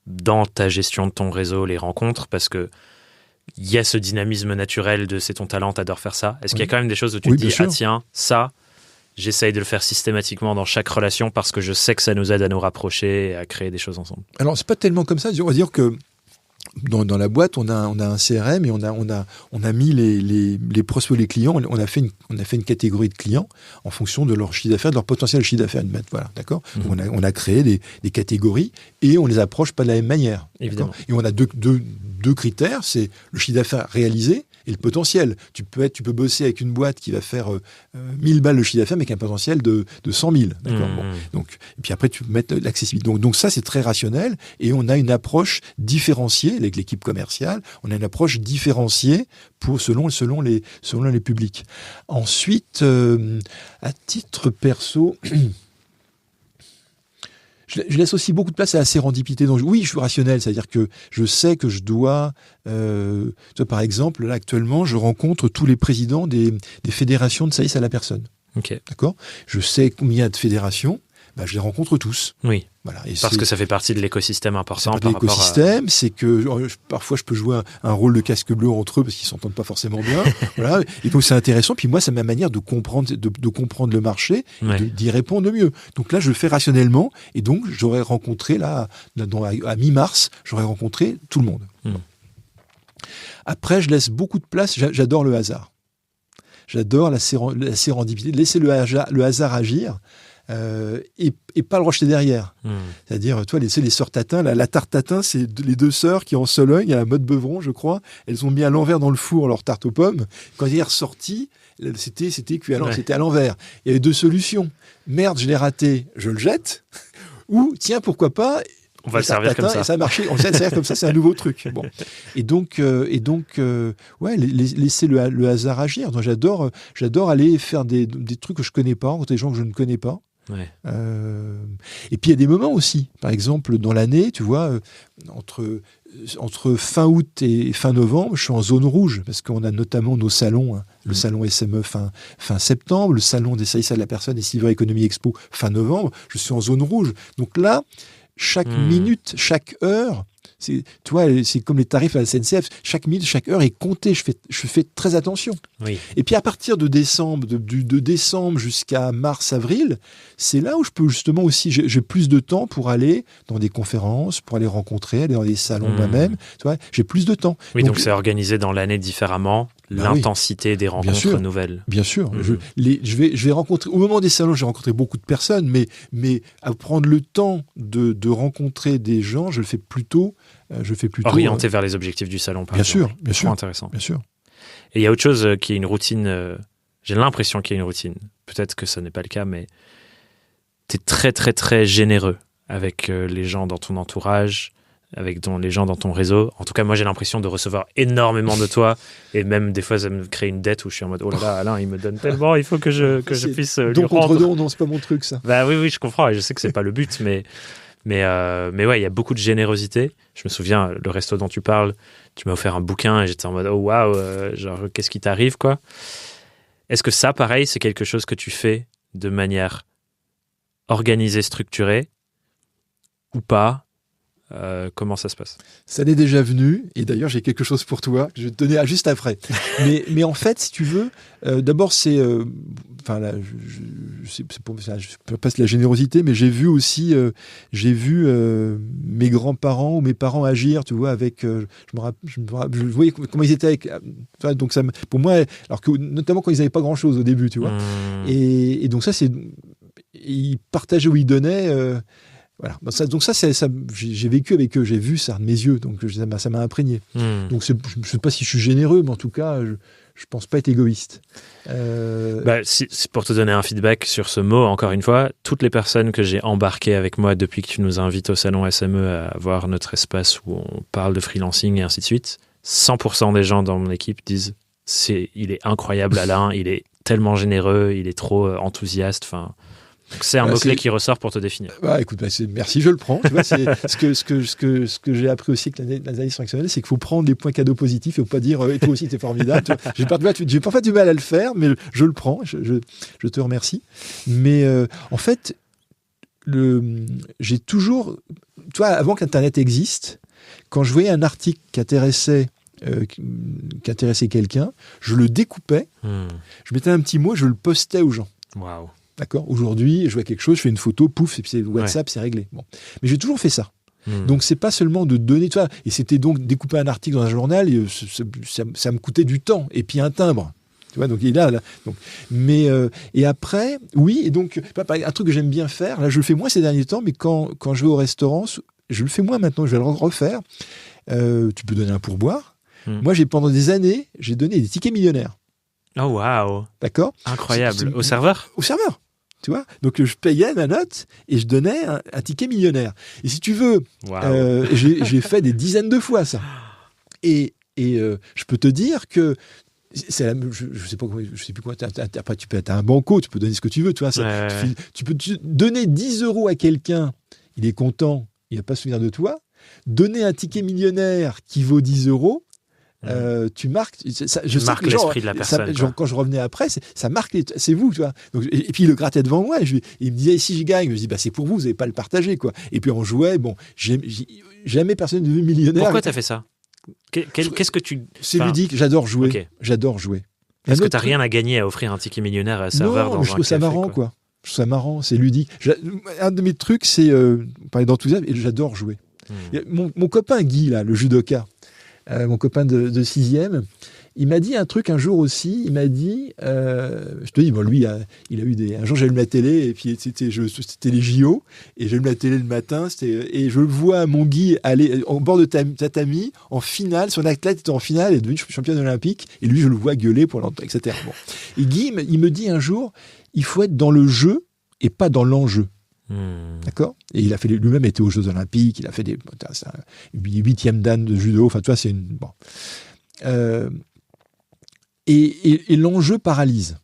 dans ta gestion de ton réseau, les rencontres, parce que il y a ce dynamisme naturel de c'est ton talent, t'adores faire ça. Est-ce qu'il y a quand même des choses où tu te dis, ah tiens, ça, j'essaye de le faire systématiquement dans chaque relation parce que je sais que ça nous aide à nous rapprocher et à créer des choses ensemble? Alors, c'est pas tellement comme ça. On va dire que dans la boîte, on a un CRM et on a mis les prospects, les clients, on a fait une catégorie de clients en fonction de leur chiffre d'affaires, de leur potentiel chiffre d'affaires. Voilà, d'accord. On a créé des catégories et on les approche pas de la même manière. Évidemment. Et on a deux critères, c'est le chiffre d'affaires réalisé et le potentiel. Tu peux bosser avec une boîte qui va faire 1000 balles de chiffre d'affaires, mais avec un potentiel de 100 000. D'accord. Donc, et puis après, tu peux mettre l'accessibilité. Donc ça, c'est très rationnel. Et on a une approche différenciée avec l'équipe commerciale. On a une approche différenciée selon les publics. Ensuite, à titre perso, je laisse aussi beaucoup de place à la sérendipité. Donc, oui, je suis rationnel, c'est-à-dire que je sais que je dois... par exemple, là, actuellement, je rencontre tous les présidents des fédérations de services à la personne. Okay. D'accord ? Je sais combien il y a de fédérations, je les rencontre tous. Oui. Voilà. Et parce que ça fait partie de l'écosystème important. C'est l'écosystème, c'est que parfois je peux jouer un rôle de casque bleu entre eux parce qu'ils s'entendent pas forcément bien. Voilà. Et donc c'est intéressant. Puis moi, c'est ma manière de comprendre le marché, et d'y répondre mieux. Donc là, je le fais rationnellement. Et donc j'aurais rencontré à mi-mars, j'aurais rencontré tout le monde. Après, je laisse beaucoup de place. J'adore le hasard. J'adore la sérendipité, laisser le hasard agir. Et pas le rejeter derrière. C'est-à-dire, toi, les sœurs Tatin, la tarte Tatin, c'est les deux sœurs qui en Sologne, à la mode Beuvron, je crois, elles ont mis à l'envers dans le four leur tarte aux pommes. Quand il est ressorti, c'était cuit c'était à l'envers. Il y avait deux solutions. Merde, je l'ai raté, je le jette. Ou, tiens, pourquoi pas, on va le servir comme ça. Et ça a marché. On va le servir comme ça, c'est un nouveau truc. Bon. Et donc, laisser le hasard agir. Donc, j'adore aller faire des trucs que je connais pas, rencontrer des gens que je ne connais pas. Ouais. Et puis il y a des moments aussi, par exemple dans l'année, tu vois, entre fin août et fin novembre, je suis en zone rouge parce qu'on a notamment nos salons, le salon SME fin septembre, le salon des services à la personne et Silver Economy Expo fin novembre. Je suis en zone rouge. Donc là, chaque minute, chaque heure, c'est comme les tarifs à la SNCF. Chaque minute, chaque heure est comptée. Je fais très attention. Oui. Et puis à partir de décembre, de décembre jusqu'à mars-avril, c'est là où je peux justement aussi, j'ai plus de temps pour aller dans des conférences, pour aller rencontrer, aller dans des salons moi-même. Tu vois, j'ai plus de temps. Oui, donc c'est organisé dans l'année différemment. L'intensité des rencontres nouvelles. Bien sûr. Je vais rencontrer, au moment des salons, j'ai rencontré beaucoup de personnes, mais à prendre le temps de rencontrer des gens, je le fais plutôt. Orienté vers les objectifs du salon, par exemple. Bien sûr. Intéressant. Bien sûr. Et il y a autre chose qui est une routine. J'ai l'impression qu'il y a une routine. Peut-être que ce n'est pas le cas, mais tu es très, très, très généreux avec les gens dans ton entourage, avec les gens dans ton réseau. En tout cas, moi, j'ai l'impression de recevoir énormément de toi. Et même, des fois, ça me crée une dette où je suis en mode, oh là là, Alain, il me donne tellement, il faut que je puisse lui rendre. Donc, contre don, non, c'est pas mon truc, ça. Bah oui, je comprends. Et je sais que c'est pas le but, mais Mais ouais, il y a beaucoup de générosité. Je me souviens, le resto dont tu parles, tu m'as offert un bouquin et j'étais en mode, oh waouh, genre, qu'est-ce qui t'arrive, quoi. Est-ce que ça, pareil, c'est quelque chose que tu fais de manière organisée, structurée ou pas? Comment ça se passe? Ça l'est déjà venu, et d'ailleurs j'ai quelque chose pour toi que je vais te donner juste après. mais en fait, si tu veux, d'abord c'est, enfin là, je passe la générosité, mais j'ai vu aussi, mes grands-parents ou mes parents agir, tu vois, avec, je voyais comment ils étaient avec, donc ça, pour moi, alors que notamment quand ils n'avaient pas grand-chose au début, tu vois, et donc ça c'est, ils partageaient où ils donnaient. Voilà. Donc ça, j'ai vécu avec eux, j'ai vu ça de mes yeux, donc ça m'a imprégné. Donc je ne sais pas si je suis généreux, mais en tout cas, je ne pense pas être égoïste. C'est pour te donner un feedback sur ce mot, encore une fois, toutes les personnes que j'ai embarquées avec moi depuis que tu nous invites au salon SME à voir notre espace où on parle de freelancing et ainsi de suite, 100% des gens dans mon équipe disent il est incroyable Alain, il est tellement généreux, il est trop enthousiaste, enfin... C'est un mot-clé qui ressort pour te définir. Écoute, merci, je le prends. Tu vois, c'est ce que j'ai appris aussi avec l'analyse fonctionnelle, c'est qu'il faut prendre les points cadeaux positifs et ne pas dire et toi aussi t'es formidable. J'ai parfois du mal à le faire, mais je le prends. Je te remercie. Mais en fait, j'ai toujours, tu vois, avant qu'Internet existe, quand je voyais un article qui intéressait quelqu'un, je le découpais, je mettais un petit mot, je le postais aux gens. Waouh. D'accord. Aujourd'hui, je vois quelque chose, je fais une photo, pouf, et puis c'est WhatsApp, c'est réglé. Bon. Mais j'ai toujours fait ça. Donc, c'est pas seulement de donner, tu vois, et c'était donc découper un article dans un journal, et ça me coûtait du temps, et puis un timbre. Tu vois, donc il est là. Donc, mais, et après, oui, et donc, un truc que j'aime bien faire, là, je le fais moins ces derniers temps, mais quand je vais au restaurant, je le fais moins maintenant, je vais le refaire. Tu peux donner un pourboire. Moi, pendant des années, j'ai donné des tickets millionnaires. Oh, waouh. D'accord. Incroyable. Au serveur? Au serveur. Tu vois, donc je payais ma note et je donnais un ticket millionnaire. Et si tu veux, j'ai fait des dizaines de fois ça. Et je peux te dire que je sais plus quoi. Après, tu peux être un banco, tu peux donner ce que tu veux. Tu vois, tu peux donner 10 € à quelqu'un, il est content, il va pas se souvenir de toi. Donner un ticket millionnaire qui vaut 10 €. Tu marques, je marque l'esprit de la personne. Quand je revenais après, ça marque, c'est vous, tu vois. Donc, et puis il le grattait devant moi, il me disait si je gagne, je dis c'est pour vous n'allez pas le partager, quoi. Et puis on jouait, jamais personne n'est devenu millionnaire. Pourquoi t'as fait ça? Qu'est-ce que tu... C'est ludique, j'adore jouer. Okay. J'adore jouer. Est-ce que t'as rien à gagner à offrir un ticket millionnaire à un serveur dans un café? Je trouve ça marrant, quoi. Je trouve ça marrant, c'est ludique. Un de mes trucs, c'est parler d'enthousiasme, et j'adore jouer. Mon copain Guy, là, le judoka, mon copain de 6e, il m'a dit un truc un jour aussi. Il m'a dit, je te dis, lui, il a eu un jour, j'allume la télé, et puis c'était les JO, et j'allume la télé le matin, et je le vois, mon Guy, aller au bord de tatami, en finale, son athlète était en finale, et est devenu championne olympique, et lui, je le vois gueuler pour l'entendre, etc. Bon. Et Guy, il me dit un jour, il faut être dans le jeu, et pas dans l'enjeu. D'accord. Et il a fait lui-même été aux Jeux Olympiques, il a fait des 8e dan de judo, enfin tu vois, c'est une bon. Et l'enjeu paralyse.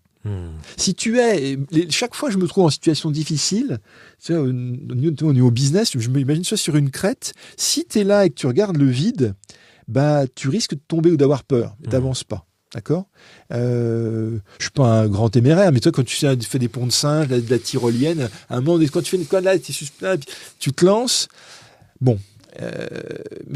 Si tu es, chaque fois je me trouve en situation difficile, tu sais, au niveau business, je m'imagine ça sur une crête. Si tu es là et que tu regardes le vide, tu risques de tomber ou d'avoir peur, mais t'avances pas. D'accord. Je suis pas un grand téméraire, mais toi, quand tu fais des ponts de singe, de la tyrolienne, à un moment, quand tu fais une conne là, tu te lances, mais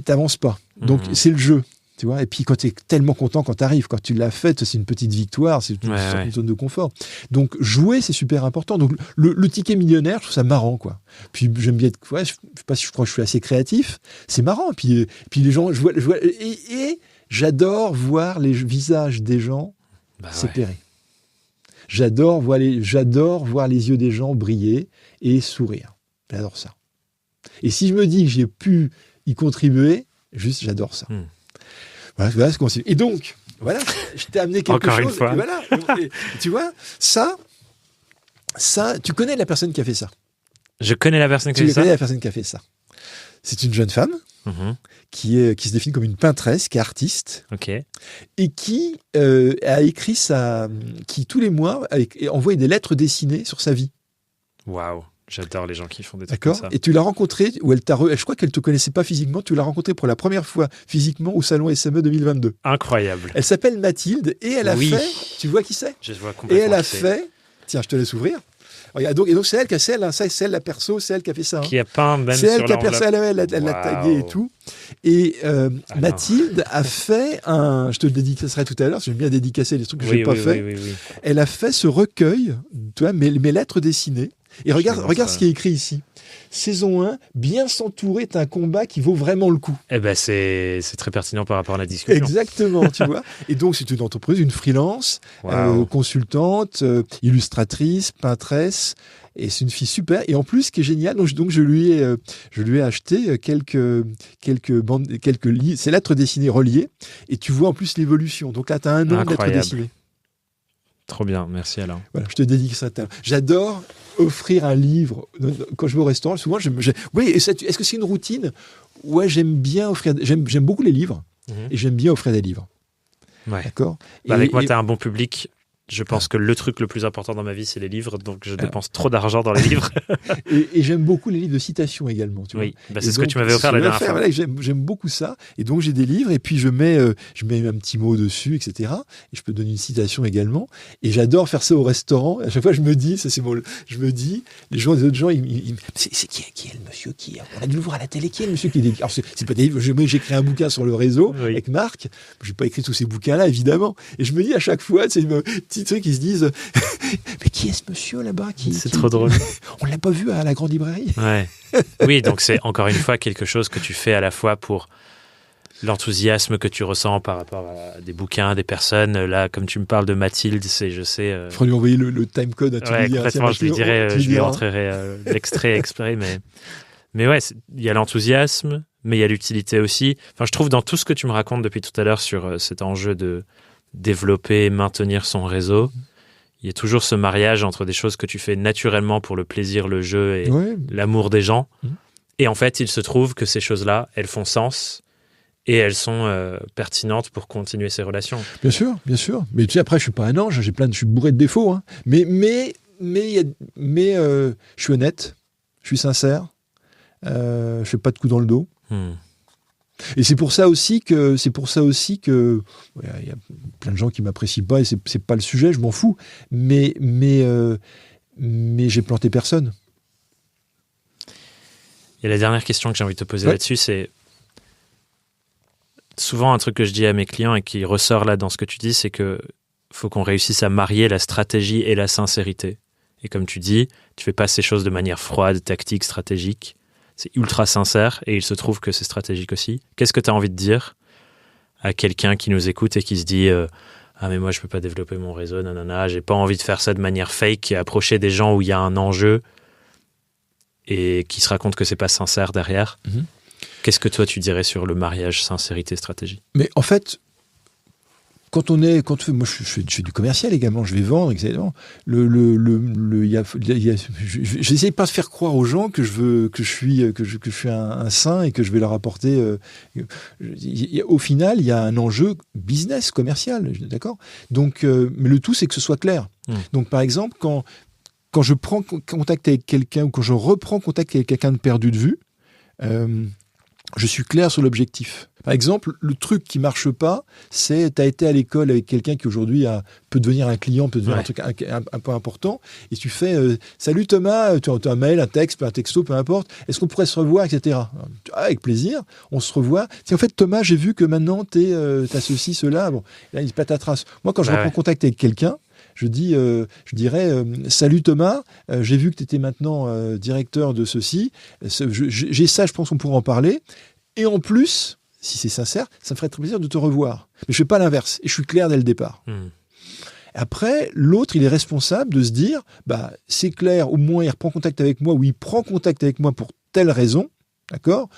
t'avances pas. Donc c'est le jeu, tu vois. Et puis quand tu es tellement content quand tu arrives, quand tu l'as fait, c'est une petite victoire, c'est une zone de confort. Donc jouer, c'est super important. Donc le ticket millionnaire, je trouve ça marrant, quoi. Puis j'aime bien je sais pas si je crois que je suis assez créatif. C'est marrant. Puis les gens, je vois et j'adore voir les visages des gens s'éclairer. J'adore voir les yeux des gens briller et sourire. J'adore ça. Et si je me dis que j'ai pu y contribuer, j'adore ça. Voilà ce qu'on sait. Et donc, voilà, je t'ai amené quelque Encore chose. Une fois. Et voilà. Et tu vois, ça, tu connais la personne qui a fait ça. Je connais la personne qui a fait ça. Tu connais la personne qui a fait ça. C'est une jeune femme. Qui se définit comme une peintresse, qui est artiste, et qui a écrit qui tous les mois envoie des lettres dessinées sur sa vie. Waouh. J'adore les gens qui font des trucs comme ça. Et tu l'as rencontrée, ou je crois qu'elle ne te connaissait pas physiquement, tu l'as rencontrée pour la première fois physiquement au salon SME 2022. Incroyable. Elle s'appelle Mathilde et elle a fait, tu vois qui c'est ? Je vois complètement. Et elle a fait, tiens, je te laisse ouvrir. Regarde, donc c'est elle qui a c'est elle la perso, c'est elle qui a fait ça. Qui a peint même c'est sur elle qui a l'enveloppe. percé, elle l'a tagué et tout. Et Mathilde a fait je te le dédicacerai tout à l'heure, j'aime bien dédicacer les trucs que je n'ai pas fait. Oui. Elle a fait ce recueil, tu vois, mes lettres dessinées. Et regarde ce qui est écrit ici. Saison 1, bien s'entourer est un combat qui vaut vraiment le coup. Eh ben c'est très pertinent par rapport à la discussion. Exactement, tu vois. Et donc, c'est une entreprise, une freelance, consultante, illustratrice, peintresse. Et c'est une fille super. Et en plus, ce qui est génial, donc je lui ai acheté quelques livres, ces lettres dessinées reliées. Et tu vois en plus l'évolution. Donc là, tu as un an de lettres dessinées. Trop bien, merci Alain. Voilà, je te dédie ça. J'adore offrir un livre quand je vais au restaurant. Souvent, oui. Est-ce que c'est une routine ? Ouais, j'aime bien offrir. J'aime beaucoup les livres et j'aime bien offrir des livres. Ouais. D'accord. Avec moi, tu as un bon public. Je pense que le truc le plus important dans ma vie, c'est les livres, donc je dépense trop d'argent dans les livres. et j'aime beaucoup les livres de citation également. Tu vois. C'est ce que tu m'avais offert la dernière fois. Voilà, j'aime beaucoup ça. Et donc j'ai des livres, et puis je mets un petit mot dessus, etc. Et je peux donner une citation également. Et j'adore faire ça au restaurant. À chaque fois, je me dis, les autres gens, c'est qui est le monsieur qui on a dû le voir à la télé, qui est le monsieur qui est. Alors c'est pas des livres. J'ai écrit un bouquin sur le réseau avec Marc. J'ai pas écrit tous ces bouquins-là, évidemment. Et je me dis à chaque fois, c'est petits trucs qui se disent mais qui est ce monsieur là-bas C'est trop drôle. On l'a pas vu à la grande librairie. Ouais. Oui, donc c'est encore une fois quelque chose que tu fais à la fois pour l'enthousiasme que tu ressens par rapport à des bouquins, des personnes. Là, comme tu me parles de Mathilde, je sais. Il faudrait lui envoyer le timecode à tout le complètement. Je lui dirai, je lui rentrerai l'extrait exprès, mais ouais, il y a l'enthousiasme, mais il y a l'utilité aussi. Enfin, je trouve dans tout ce que tu me racontes depuis tout à l'heure sur cet enjeu de développer et maintenir son réseau, il y a toujours ce mariage entre des choses que tu fais naturellement pour le plaisir, le jeu et l'amour des gens. Et en fait, il se trouve que ces choses-là, elles font sens et elles sont pertinentes pour continuer ces relations. Bien sûr. Mais tu sais, après, je suis pas un ange, je suis bourré de défauts. Hein. Mais je suis honnête, je suis sincère, je fais pas de coups dans le dos. Et c'est pour ça aussi que il y a plein de gens qui m'apprécient pas et c'est pas le sujet, je m'en fous. Mais j'ai planté personne. Et la dernière question que j'ai envie de te poser là-dessus, c'est souvent un truc que je dis à mes clients et qui ressort là dans ce que tu dis, c'est que faut qu'on réussisse à marier la stratégie et la sincérité. Et comme tu dis, tu fais pas ces choses de manière froide, tactique, stratégique. C'est ultra sincère et il se trouve que c'est stratégique aussi. Qu'est-ce que tu as envie de dire à quelqu'un qui nous écoute et qui se dit ah mais moi je peux pas développer mon réseau, nanana, j'ai pas envie de faire ça de manière fake et approcher des gens où il y a un enjeu et qui se raconte que c'est pas sincère derrière. Qu'est-ce que toi tu dirais sur le mariage sincérité-stratégie ? Mais en fait, moi je fais du commercial également, je vais vendre, etc. J'essaie pas de faire croire aux gens que je suis un saint et que je vais leur apporter. Au final, il y a un enjeu business, commercial, d'accord. Donc, mais le tout, c'est que ce soit clair. Donc, par exemple, quand je prends contact avec quelqu'un ou quand je reprends contact avec quelqu'un de perdu de vue, je suis clair sur l'objectif. Par exemple, le truc qui marche pas, c'est tu as été à l'école avec quelqu'un qui aujourd'hui peut devenir un client, peut devenir un truc un peu important, et tu fais salut Thomas, tu as un mail, un texte, un texto, peu importe, est-ce qu'on pourrait se revoir, etc. Avec plaisir, on se revoit. En fait, Thomas, j'ai vu que maintenant tu as ceci, cela, bon, là il se patatrace. Moi, quand je reprends contact avec quelqu'un, je dirais salut Thomas, j'ai vu que tu étais maintenant directeur de ceci, j'ai ça, je pense qu'on pourra en parler, et en plus, si c'est sincère, ça me ferait très plaisir de te revoir. Mais je ne fais pas l'inverse, et je suis clair dès le départ. Après, l'autre, il est responsable de se dire, c'est clair, au moins il reprend contact avec moi, ou il prend contact avec moi pour telle raison, d'accord ?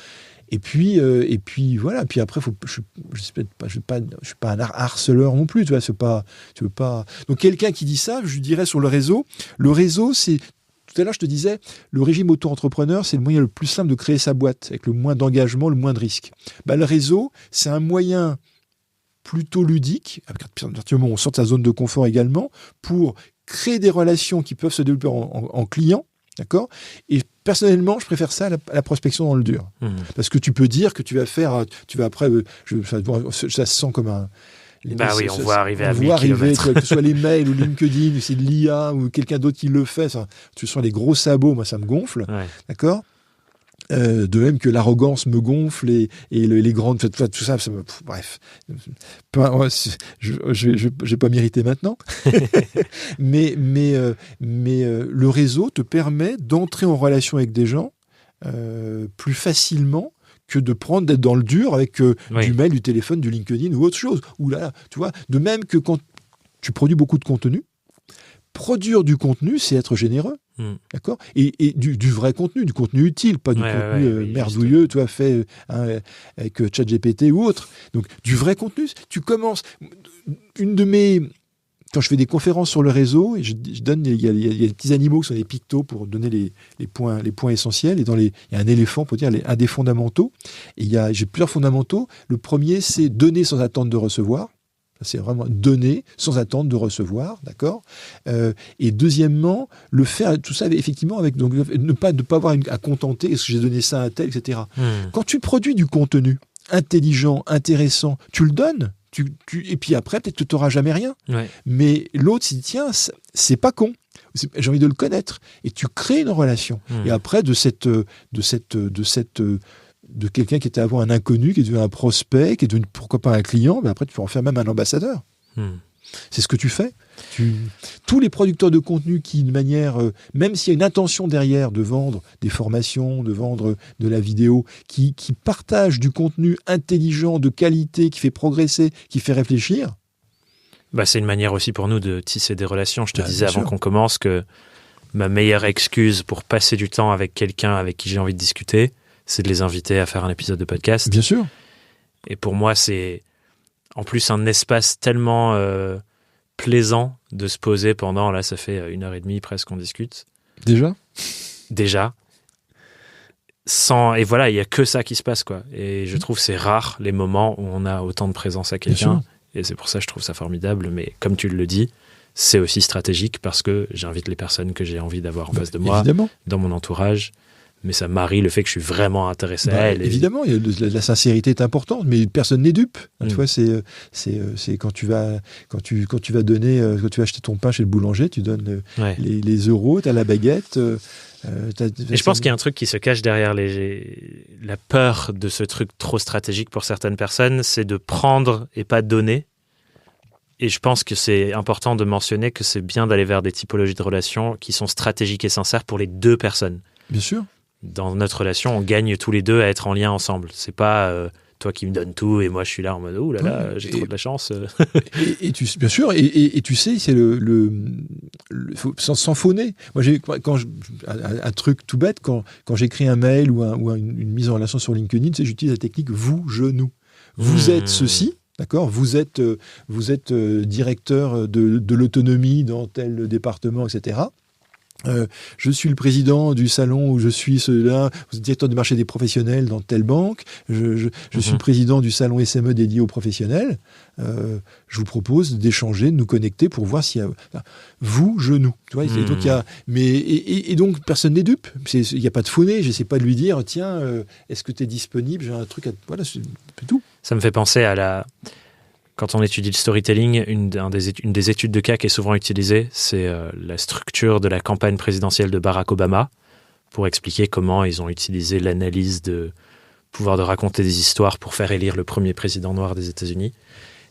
Et puis voilà. Puis après, je suis pas un harceleur non plus, tu vois. Tu veux pas. Donc quelqu'un qui dit ça, je lui dirais sur le réseau. Le réseau, c'est tout à l'heure, je te disais, le régime auto-entrepreneur, c'est le moyen le plus simple de créer sa boîte, avec le moins d'engagement, le moins de risques. Le réseau, c'est un moyen plutôt ludique, à partir du moment où on sort de sa zone de confort également, pour créer des relations qui peuvent se développer en clients, D'accord ? Et personnellement, je préfère ça à la prospection dans le dur. Parce que tu peux dire que tu vas après, ça se sent comme un... on voit arriver à 1000 que kilomètres. ce soit les mails ou LinkedIn, ou c'est de l'IA ou quelqu'un d'autre qui le fait. Ce sont les gros sabots, moi ça me gonfle. Ouais. D'accord ? De même que l'arrogance me gonfle et les grandes... Tout ça me... Bref. Je vais pas m'irriter maintenant. mais le réseau te permet d'entrer en relation avec des gens plus facilement que d'être dans le dur avec du mail, du téléphone, du LinkedIn ou autre chose. Ou là, tu vois, de même que quand tu produis beaucoup de contenu, produire du contenu, c'est être généreux. D'accord ? Et du vrai contenu, du contenu utile, pas du contenu merdouilleux, tu vois, fait avec ChatGPT ou autre. Donc, du vrai contenu, tu commences... Quand je fais des conférences sur le réseau, et je donne, il y a des petits animaux qui sont des pictos pour donner les points essentiels. Et il y a un éléphant pour dire un des fondamentaux. Et j'ai plusieurs fondamentaux. Le premier, c'est donner sans attendre de recevoir. C'est vraiment donner sans attendre de recevoir, d'accord ? Et deuxièmement, le faire, tout ça effectivement, avec donc ne pas avoir à contenter, est-ce que j'ai donné ça à tel, etc. Quand tu produis du contenu intelligent, intéressant, tu le donnes, et puis après, peut-être que tu n'auras jamais rien. Ouais. Mais l'autre, s'il dit, tiens, c'est pas con. J'ai envie de le connaître. Et tu crées une relation. Et après, de quelqu'un qui était avant un inconnu, qui est devenu un prospect, qui est devenu pourquoi pas un client, ben après tu peux en faire même un ambassadeur. C'est ce que tu fais. Tous les producteurs de contenu qui, de manière, même s'il y a une intention derrière de vendre des formations, de vendre de la vidéo, qui partagent du contenu intelligent, de qualité, qui fait progresser, qui fait réfléchir. C'est une manière aussi pour nous de tisser des relations. Je te disais avant qu'on commence que ma meilleure excuse pour passer du temps avec quelqu'un avec qui j'ai envie de discuter, c'est de les inviter à faire un épisode de podcast. Bien sûr. Et pour moi, c'est en plus un espace tellement plaisant de se poser pendant, là, ça fait 1h30 presque qu'on discute. Déjà. Et voilà, il n'y a que ça qui se passe, quoi. Et je trouve que c'est rare les moments où on a autant de présence à quelqu'un. Et c'est pour ça que je trouve ça formidable. Mais comme tu le dis, c'est aussi stratégique parce que j'invite les personnes que j'ai envie d'avoir en face de moi, dans mon entourage. Mais ça marie le fait que je suis vraiment intéressé à elle. Évidemment, la sincérité est importante, mais personne n'est dupe. Tu vois, c'est quand tu vas acheter ton pain chez le boulanger, tu donnes les euros, tu as la baguette. Et je pense qu'il y a un truc qui se cache derrière la peur de ce truc trop stratégique pour certaines personnes, c'est de prendre et pas donner. Et je pense que c'est important de mentionner que c'est bien d'aller vers des typologies de relations qui sont stratégiques et sincères pour les deux personnes. Bien sûr. Dans notre relation, on gagne tous les deux à être en lien ensemble. C'est pas toi qui me donnes tout et moi je suis là en mode oh là là, j'ai trop de la chance. Bien sûr, et tu sais, c'est sans fauner. Moi, un truc tout bête, quand j'écris un mail ou une mise en relation sur LinkedIn, tu sais, j'utilise la technique vous, je, nous. Vous êtes ceci. D'accord, vous êtes directeur de l'autonomie dans tel département, etc. Je suis le président du salon où je suis cela, vous êtes directeur du marché des professionnels dans telle banque, je suis le président du salon SME dédié aux professionnels. Je vous propose d'échanger, de nous connecter pour voir s'il y a vous, je, nous. Tu vois, et donc personne n'est dupe. Il n'y a pas de fauné. Je n'essaie pas de lui dire tiens, est-ce que tu es disponible, j'ai un truc à... Voilà, c'est tout. Ça me fait penser à quand on étudie le storytelling, une des études de cas qui est souvent utilisée, c'est la structure de la campagne présidentielle de Barack Obama pour expliquer comment ils ont utilisé l'analyse de pouvoir de raconter des histoires pour faire élire le premier président noir des États-Unis.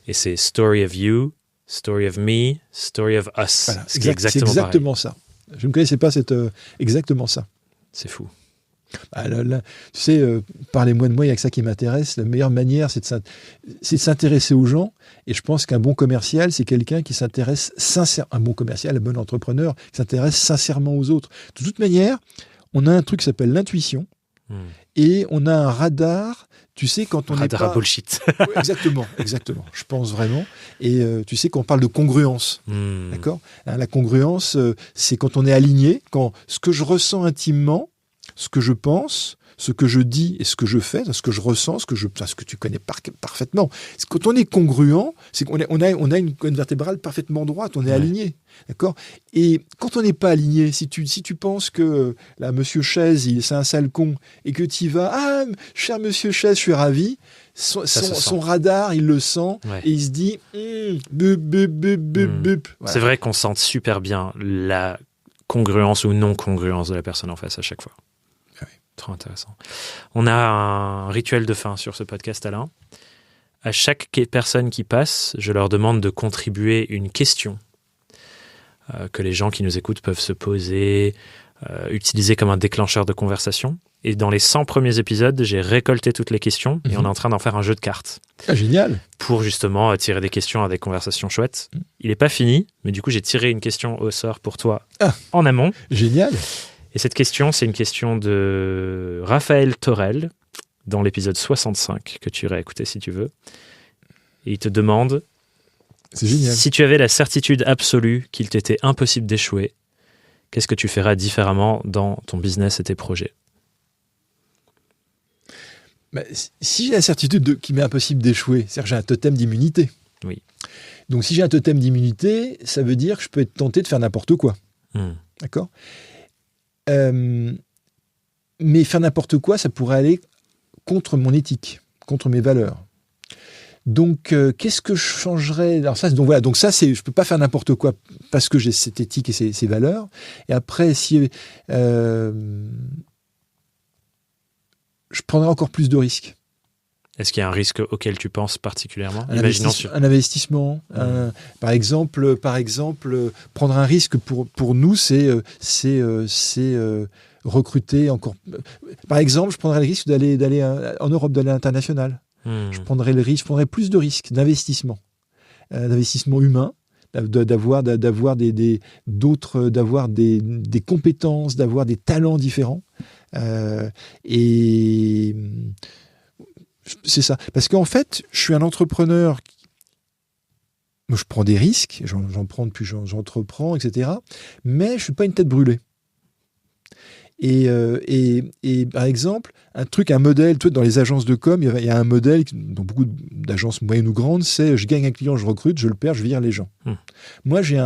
Et c'est story of you, story of me, story of us. Voilà, c'est exactement ça. Je ne connaissais pas exactement ça. C'est fou. Tu sais, parlez-moi de moi, il n'y a que ça qui m'intéresse. La meilleure manière, c'est de s'intéresser aux gens. Et je pense qu'un bon commercial, c'est quelqu'un qui s'intéresse sincèrement. Un bon commercial, un bon entrepreneur, qui s'intéresse sincèrement aux autres. De toute manière, on a un truc qui s'appelle l'intuition. Et on a un radar. Tu sais, quand on radar à bullshit. Ouais, exactement. Je pense vraiment. Et tu sais, quand on parle de congruence, d'accord ? La congruence, c'est quand on est aligné, quand ce que je ressens intimement ce que je pense, ce que je dis et ce que je fais, ce que je ressens, ce que tu connais parfaitement. Quand on est congruent, c'est qu'on a une colonne vertébrale parfaitement droite, on est aligné. D'accord ? Et quand on n'est pas aligné, si tu penses que là, Monsieur Chaise, c'est un sale con, et que tu y vas, ah, cher Monsieur Chaise, je suis ravi, son radar, il le sent, et il se dit, bup, bup, bup, bup, bup. Voilà. C'est vrai qu'on sente super bien la congruence ou non-congruence de la personne en face à chaque fois. Trop intéressant. On a un rituel de fin sur ce podcast, Alain. À chaque personne qui passe, je leur demande de contribuer une question que les gens qui nous écoutent peuvent se poser, utiliser comme un déclencheur de conversation. Et dans les 100 premiers épisodes, j'ai récolté toutes les questions et on est en train d'en faire un jeu de cartes. Ah, génial! Pour justement tirer des questions à des conversations chouettes. Il n'est pas fini, mais du coup, j'ai tiré une question au sort pour toi en amont. Génial! Et cette question, c'est une question de Raphaël Torel, dans l'épisode 65, que tu iras écouter si tu veux. Et il te demande si tu avais la certitude absolue qu'il t'était impossible d'échouer, qu'est-ce que tu feras différemment dans ton business et tes projets ? Si j'ai la certitude qu'il m'est impossible d'échouer, c'est-à-dire que j'ai un totem d'immunité. Oui. Donc si j'ai un totem d'immunité, ça veut dire que je peux être tenté de faire n'importe quoi. D'accord ? Mais faire n'importe quoi, ça pourrait aller contre mon éthique, contre mes valeurs. Donc, qu'est-ce que je changerais ? Alors ça, donc voilà. Donc ça, je peux pas faire n'importe quoi parce que j'ai cette éthique et ces valeurs. Et après, si je prendrais encore plus de risques. Est-ce qu'il y a un risque auquel tu penses particulièrement ? Un investissement. Par exemple, prendre un risque pour nous, c'est recruter encore. Par exemple, je prendrais le risque d'aller en Europe, d'aller à l'international. Je prendrais plus de risques d'investissement humain, d'avoir des compétences, d'avoir des talents différents. Et c'est ça. Parce qu'en fait, je suis un entrepreneur. Je prends des risques, j'en prends depuis j'entreprends, etc. Mais je ne suis pas une tête brûlée. Et par exemple, un modèle, dans les agences de com, il y a un modèle dans beaucoup d'agences moyennes ou grandes, c'est je gagne un client, je recrute, je le perds, je vire les gens. Moi, j'ai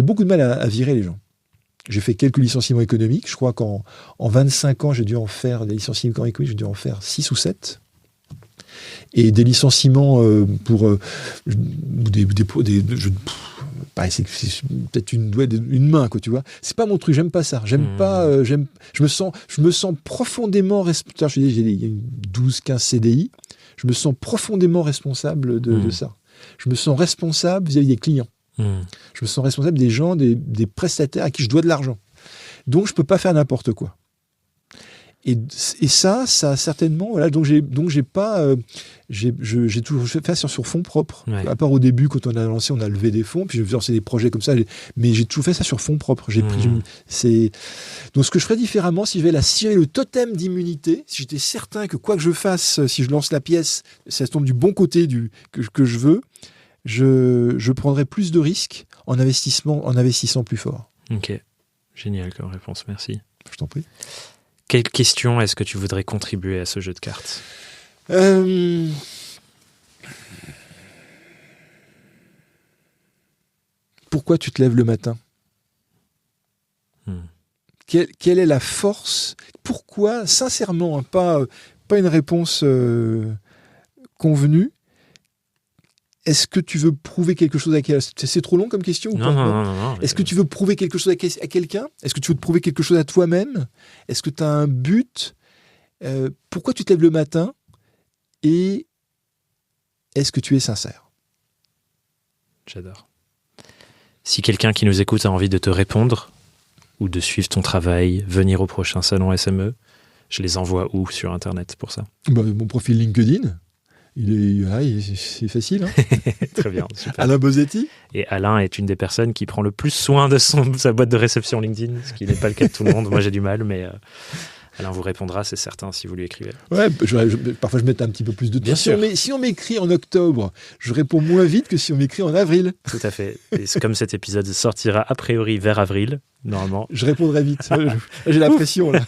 beaucoup de mal à virer les gens. J'ai fait quelques licenciements économiques. Je crois qu'en 25 ans, j'ai dû en faire des licenciements économiques, j'ai dû en faire 6 ou 7. Et des licenciements c'est peut-être une main, quoi, tu vois. C'est pas mon truc, j'aime pas ça. Je me sens profondément responsable. Il y a 12-15 CDI. Je me sens profondément responsable de ça. Je me sens responsable vis-à-vis des clients. Je me sens responsable des gens, des prestataires à qui je dois de l'argent. Donc, je peux pas faire n'importe quoi. Et ça certainement, voilà. Donc j'ai toujours fait ça sur fonds propres. Ouais. À part au début, quand on a lancé, on a levé des fonds, puis j'ai lancé des projets comme ça. Mais j'ai toujours fait ça sur fonds propres. Donc ce que je ferais différemment, si j'avais le totem d'immunité, si j'étais certain que quoi que je fasse, si je lance la pièce, ça tombe du bon côté que je veux. Je prendrais plus de risques en investissant plus fort. Ok, génial comme réponse, merci. Je t'en prie. Quelle question est-ce que tu voudrais contribuer à ce jeu de cartes ? Pourquoi tu te lèves le matin ? Quelle est la force ? Pourquoi, sincèrement, pas une réponse convenue. Est-ce que tu veux prouver quelque chose à quelqu'un ? C'est trop long comme question ou pas ? Non. Est-ce que tu veux prouver quelque chose à quelqu'un ? Est-ce que tu veux te prouver quelque chose à toi-même ? Est-ce que tu as un but ? Pourquoi tu te lèves le matin ? Et est-ce que tu es sincère ? J'adore. Si quelqu'un qui nous écoute a envie de te répondre ou de suivre ton travail, venir au prochain salon SME, je les envoie où sur Internet pour ça ? Mon profil LinkedIn. C'est facile. Hein. Très bien, super. Alain Bosetti. Et Alain est une des personnes qui prend le plus soin de sa boîte de réception LinkedIn, ce qui n'est pas le cas de tout le monde. Moi, j'ai du mal, mais Alain vous répondra, c'est certain, si vous lui écrivez. Ouais, parfois je mets un petit peu plus de temps. Bien sûr. Si on m'écrit en octobre, je réponds moins vite que si on m'écrit en avril. Tout à fait. Et comme cet épisode sortira a priori vers avril, normalement. Je répondrai vite. J'ai la pression là.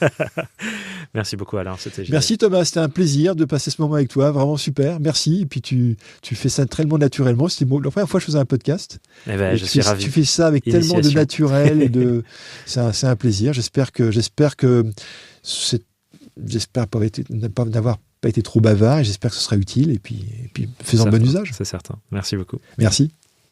Merci beaucoup Alain, c'était génial. Merci Thomas, c'était un plaisir de passer ce moment avec toi, vraiment super, merci. Et puis tu fais ça tellement naturellement. C'était la première fois que je faisais un podcast. Je suis ravi. Tu fais ça avec tellement de naturel et c'est un plaisir. J'espère n'avoir pas été trop bavard et j'espère que ce sera utile et puis faisons bon usage. C'est certain. Merci beaucoup. Merci.